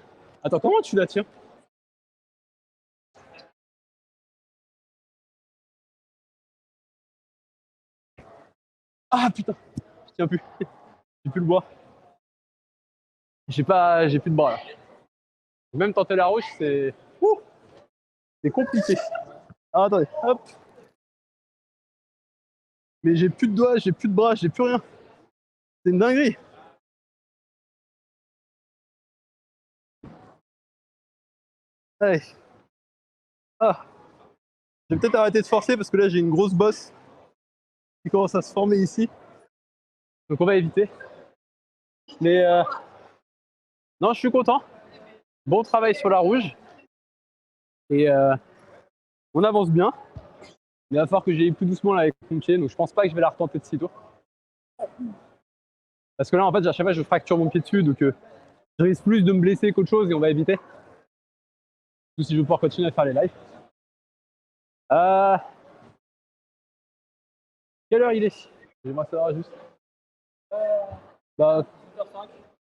Attends, comment tu la tiens? Ah putain! Je tiens plus. J'ai plus le bois. J'ai plus de bras là. Même tenter la rouge, c'est. Ouh! C'est compliqué. Ah, attendez, hop! Mais j'ai plus de doigts, j'ai plus de bras, j'ai plus rien. C'est une dinguerie. Allez. Ah! Je vais peut-être arrêter de forcer parce que là j'ai une grosse bosse qui commence à se former ici. Donc on va éviter. Mais non, je suis content. Bon travail sur la rouge. Et on avance bien. Mais il va falloir que j'aille plus doucement là avec mon pied. Donc je pense pas que je vais la retenter de sitôt. Parce que là, en fait, à chaque fois, je fracture mon pied dessus. Donc je risque plus de me blesser qu'autre chose et on va éviter. Surtout si je veux pouvoir continuer à faire les lives. Quelle heure il est? J'aimerais savoir juste. Bah,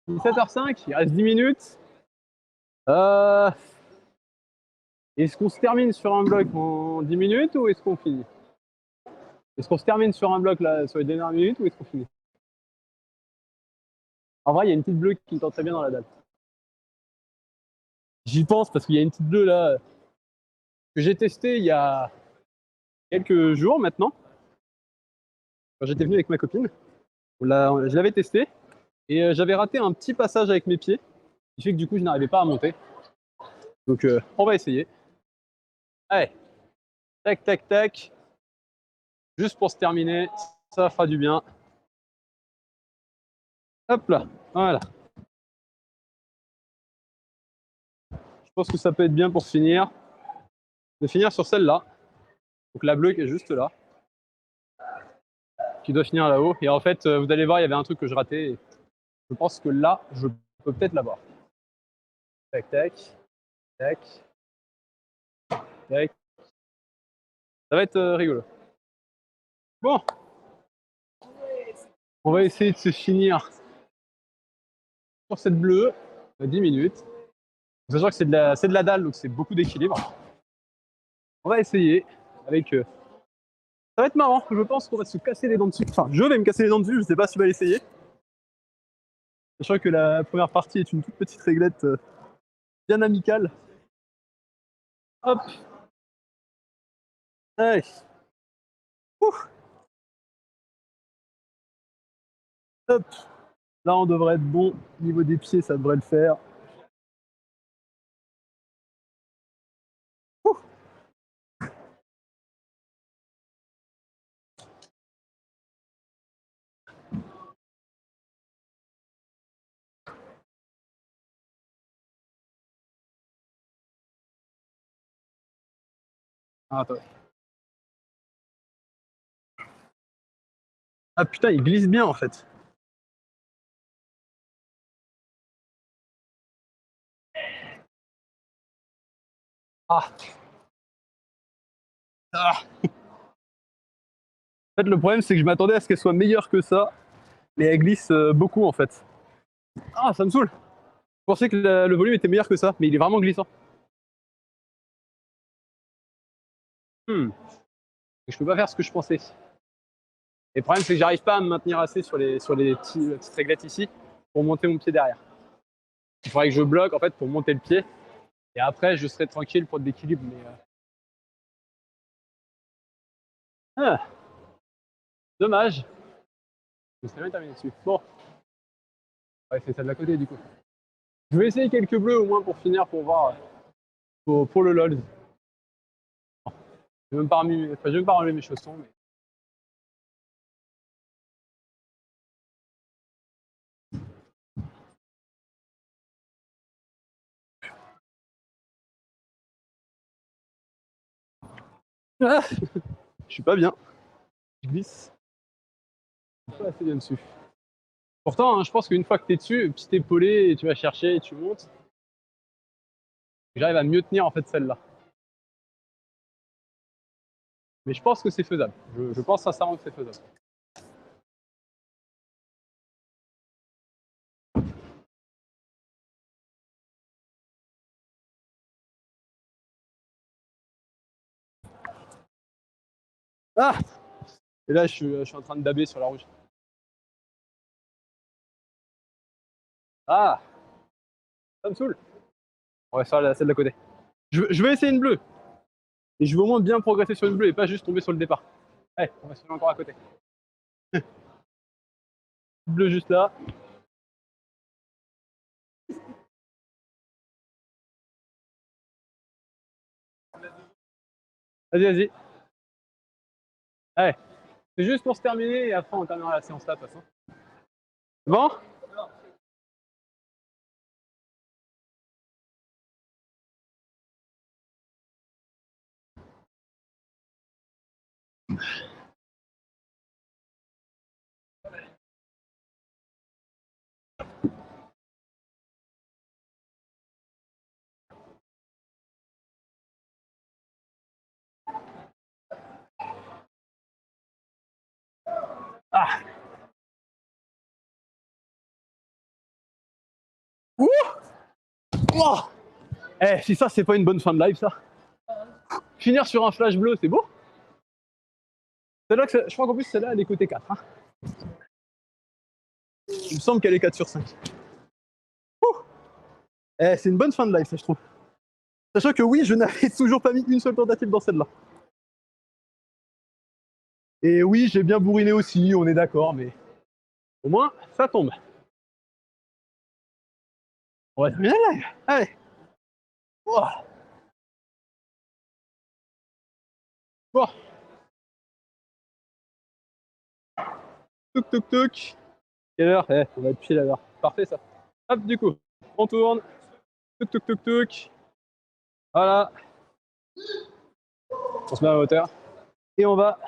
17h05, il reste 10 minutes. Est-ce qu'on se termine sur un bloc en 10 minutes ou est-ce qu'on finit? Est-ce qu'on se termine sur un bloc là sur les dernières minutes ou est-ce qu'on finit? En vrai, il y a une petite bleue qui me tente très bien dans la dalle. J'y pense parce qu'il y a une petite bleue là que j'ai testée il y a quelques jours maintenant. Quand j'étais venu avec ma copine, je l'avais testée et j'avais raté un petit passage avec mes pieds, qui fait que du coup je n'arrivais pas à monter. Donc on va essayer. Allez, tac, tac, tac. Juste pour se terminer, ça fera du bien. Hop là, voilà. Je pense que ça peut être bien pour finir. De finir sur celle-là. Donc la bleue qui est juste là. Qui doit finir là-haut. Et en fait, vous allez voir, il y avait un truc que je ratais. Je pense que là, je peux peut-être l'avoir. Tac, tac, tac, tac. Ça va être rigolo. Bon, on va essayer de se finir sur cette bleue à 10 minutes. Sachant que c'est de la dalle, donc c'est beaucoup d'équilibre. On va essayer avec. Ça va être marrant, je pense qu'on va se casser les dents dessus. Enfin, je vais me casser les dents dessus, je sais pas si tu vas l'essayer. Sachant que la première partie est une toute petite réglette bien amicale. Hop. Allez. Ouh. Hop. Là, on devrait être bon. Au niveau des pieds, ça devrait le faire. Ouh. Ah, attends. Ah putain, il glisse bien en fait. Ah. Ah. En fait, le problème, c'est que je m'attendais à ce qu'elle soit meilleure que ça, mais elle glisse beaucoup en fait. Ah, ça me saoule. Je pensais que le volume était meilleur que ça, mais il est vraiment glissant. Je peux pas faire ce que je pensais. Et le problème, c'est que j'arrive pas à me maintenir assez sur les petites réglettes ici pour monter mon pied derrière. Il faudrait que je bloque en fait pour monter le pied. Et après, je serai tranquille pour l'équilibre. Mais ah, dommage. Je serais bien terminé dessus. Bon, ouais, c'est celle de la côté du coup. Je vais essayer quelques bleus au moins pour finir pour voir pour le LOL. Je vais même pas enlever mes chaussons. Mais... Ah, je suis pas bien. Je glisse. Je suis pas assez bien dessus. Pourtant, hein, je pense qu'une fois que tu es dessus, petit épaulé, et tu vas chercher et tu montes, j'arrive à mieux tenir en fait celle-là. Mais je pense que c'est faisable. Je pense sincèrement que c'est faisable. Ah! Et là, je suis en train de daber sur la rouge. Ah! Ça me saoule. On va faire celle de côté. Je vais essayer une bleue. Et je veux au moins bien progresser sur une bleue et pas juste tomber sur le départ. Allez, on va se faire encore à côté. Bleu juste là. Vas-y, vas-y. Allez. C'est juste pour se terminer et après on terminera la séance là de toute façon. C'est bon? Ah! Ouh! Oh! Eh, si ça, c'est pas une bonne fin de live, ça. Finir sur un flash bleu, c'est beau. Celle-là, je crois qu'en plus, celle-là, elle est côté 4. Hein. Il me semble qu'elle est 4 sur 5. Eh, c'est une bonne fin de live, ça, je trouve. Sachant que oui, je n'avais toujours pas mis une seule tentative dans celle-là. Et oui, j'ai bien bourriné aussi, on est d'accord, mais au moins, ça tombe. On va terminer la live. Allez. Oh. Bon. Toc, toc, toc. Quelle heure? Eh, on va être pile à l'heure. Parfait, ça. Hop, du coup, on tourne. Toc, toc, toc, toc. Voilà. On se met à la hauteur. Et on va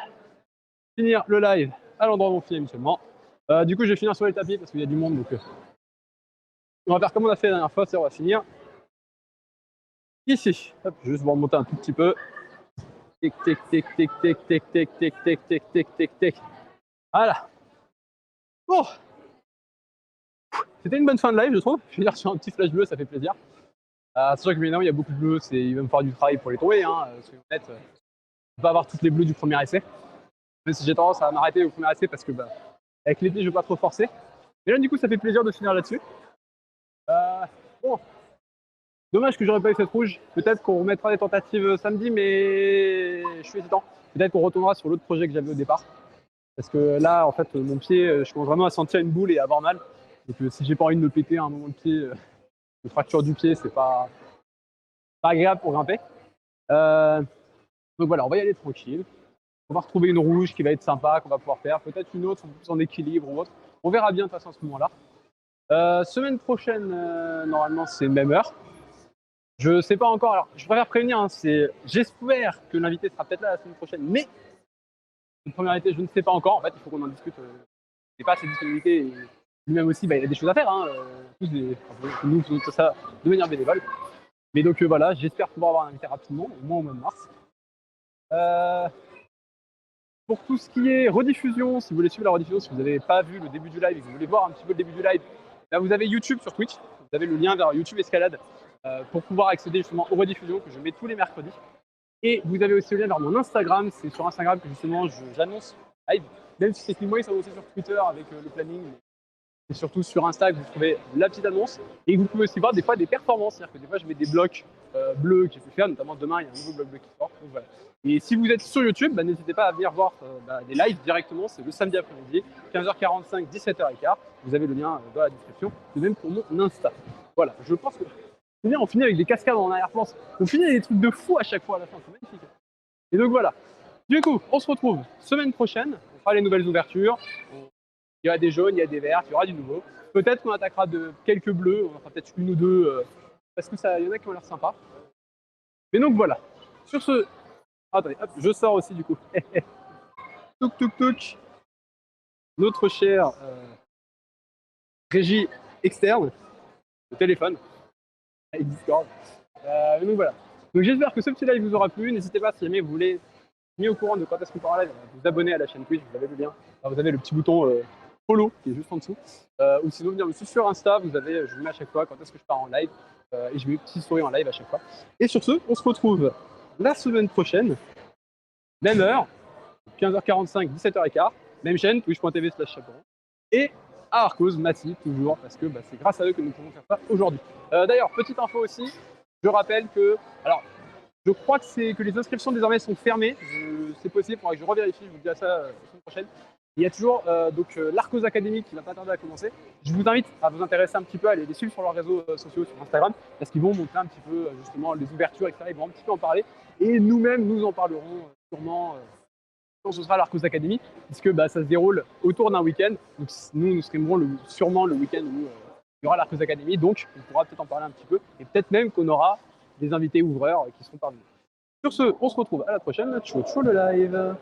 finir le live à l'endroit où on finit habituellement. Du coup, je vais finir sur les tapis parce qu'il y a du monde, donc On va faire comme on a fait la dernière fois, c'est on va finir ici. Hop, juste vous remonter un tout petit peu. Tic, tic, tic, tic, tic, tic, tic, tic, tic, tic, tic, tic, tic. Voilà. Bon. C'était une bonne fin de live, je trouve. Je veux dire, sur un petit flash bleu, ça fait plaisir. C'est sûr que maintenant, il y a beaucoup de bleus, il va me falloir du travail pour les trouver. Hein, soyons honnêtes, je ne peux pas avoir toutes les bleus du premier essai. Même si j'ai tendance à m'arrêter au premier essai parce que bah, avec l'été, je ne veux pas trop forcer. Mais là, du coup, ça fait plaisir de finir là-dessus. Bon. Dommage que j'aurais pas eu cette rouge. Peut-être qu'on remettra des tentatives samedi, mais je suis hésitant. Peut-être qu'on retournera sur l'autre projet que j'avais au départ. Parce que là, en fait, mon pied, je commence vraiment à sentir une boule et à avoir mal. Donc si j'ai pas envie de me péter à un moment le pied, une fracture du pied, c'est pas agréable pour grimper. Donc voilà, on va y aller tranquille. On va retrouver une rouge qui va être sympa, qu'on va pouvoir faire. Peut-être une autre, plus en équilibre ou autre. On verra bien de toute façon à ce moment-là. Semaine prochaine, normalement, c'est même heure. Je sais pas encore. Alors, je préfère prévenir. Hein, j'espère que l'invité sera peut-être là la semaine prochaine, mais une première invité, je ne sais pas encore. En fait, il faut qu'on en discute. C'est pas ses disponibilités. Lui-même aussi, bah, il a des choses à faire. Hein, nous faisons tout ça de manière bénévole. Mais donc voilà, j'espère pouvoir avoir un invité rapidement, au moins au mois de mars. Pour tout ce qui est rediffusion, si vous voulez suivre la rediffusion, si vous n'avez pas vu le début du live et que vous voulez voir un petit peu le début du live, là vous avez YouTube sur Twitch. Vous avez le lien vers YouTube Escalade pour pouvoir accéder justement aux rediffusions que je mets tous les mercredis. Et vous avez aussi le lien vers mon Instagram. C'est sur Instagram que justement j'annonce live. Même si techniquement ils sont aussi sur Twitter avec le planning. Et surtout sur Insta que vous trouvez la petite annonce. Et vous pouvez aussi voir des fois des performances. C'est-à-dire que des fois je mets des blocs bleus que j'ai pu faire. Notamment demain il y a un nouveau bloc bleu qui sort. Donc, voilà. Et si vous êtes sur YouTube, bah, n'hésitez pas à venir voir des lives directement. C'est le samedi après-midi, 15h45, 17h15. Vous avez le lien dans la description. De même pour mon Insta. Voilà, je pense que on finit avec des cascades en arrière-plan. On finit avec des trucs de fou à chaque fois à la fin. C'est magnifique. Et donc voilà. Du coup, on se retrouve semaine prochaine. On fera les nouvelles ouvertures. Il y aura des jaunes, il y a des verts, il y aura du nouveau. Peut-être qu'on attaquera de quelques bleus. On en fera peut-être une ou deux. Parce que ça, il y en a qui ont l'air sympas. Mais donc voilà. Sur ce. Attendez, hop, je sors aussi du coup. Touk touk touk. Notre chère régie externe, le téléphone, avec Discord. Donc voilà. Donc j'espère que ce petit live vous aura plu. N'hésitez pas si jamais vous voulez mis au courant de quand est-ce qu'on part en live, vous abonner à la chaîne Twitch, vous avez le lien. Alors, vous avez le petit bouton follow qui est juste en dessous. Ou sinon venir me suivre sur Insta, je vous mets à chaque fois quand est-ce que je pars en live. Et je mets une petite story en live à chaque fois. Et sur ce, on se retrouve la semaine prochaine, même heure, 15h45, 17h15, même chaîne, twitch.tv/chaperon. Et à Arcos, Massy, toujours, parce que c'est grâce à eux que nous pouvons faire ça aujourd'hui. D'ailleurs, petite info aussi, je rappelle que. Alors, je crois que les inscriptions désormais sont fermées. C'est possible, il faudra que je revérifie, je vous dis ça la semaine prochaine. Il y a toujours l'Arcos Academy qui va pas tarder à commencer. Je vous invite à vous intéresser un petit peu, à les suivre sur leurs réseaux sociaux, sur Instagram, parce qu'ils vont montrer un petit peu justement les ouvertures, etc. Ils vont un petit peu en parler. Et nous-mêmes, nous en parlerons sûrement quand ce sera l'Arcos Academy, puisque ça se déroule autour d'un week-end. Donc nous streamerons sûrement le week-end où il y aura l'Arcos Academy. Donc on pourra peut-être en parler un petit peu. Et peut-être même qu'on aura des invités ouvreurs qui seront parmi nous. Sur ce, on se retrouve à la prochaine. Ciao, ciao le live.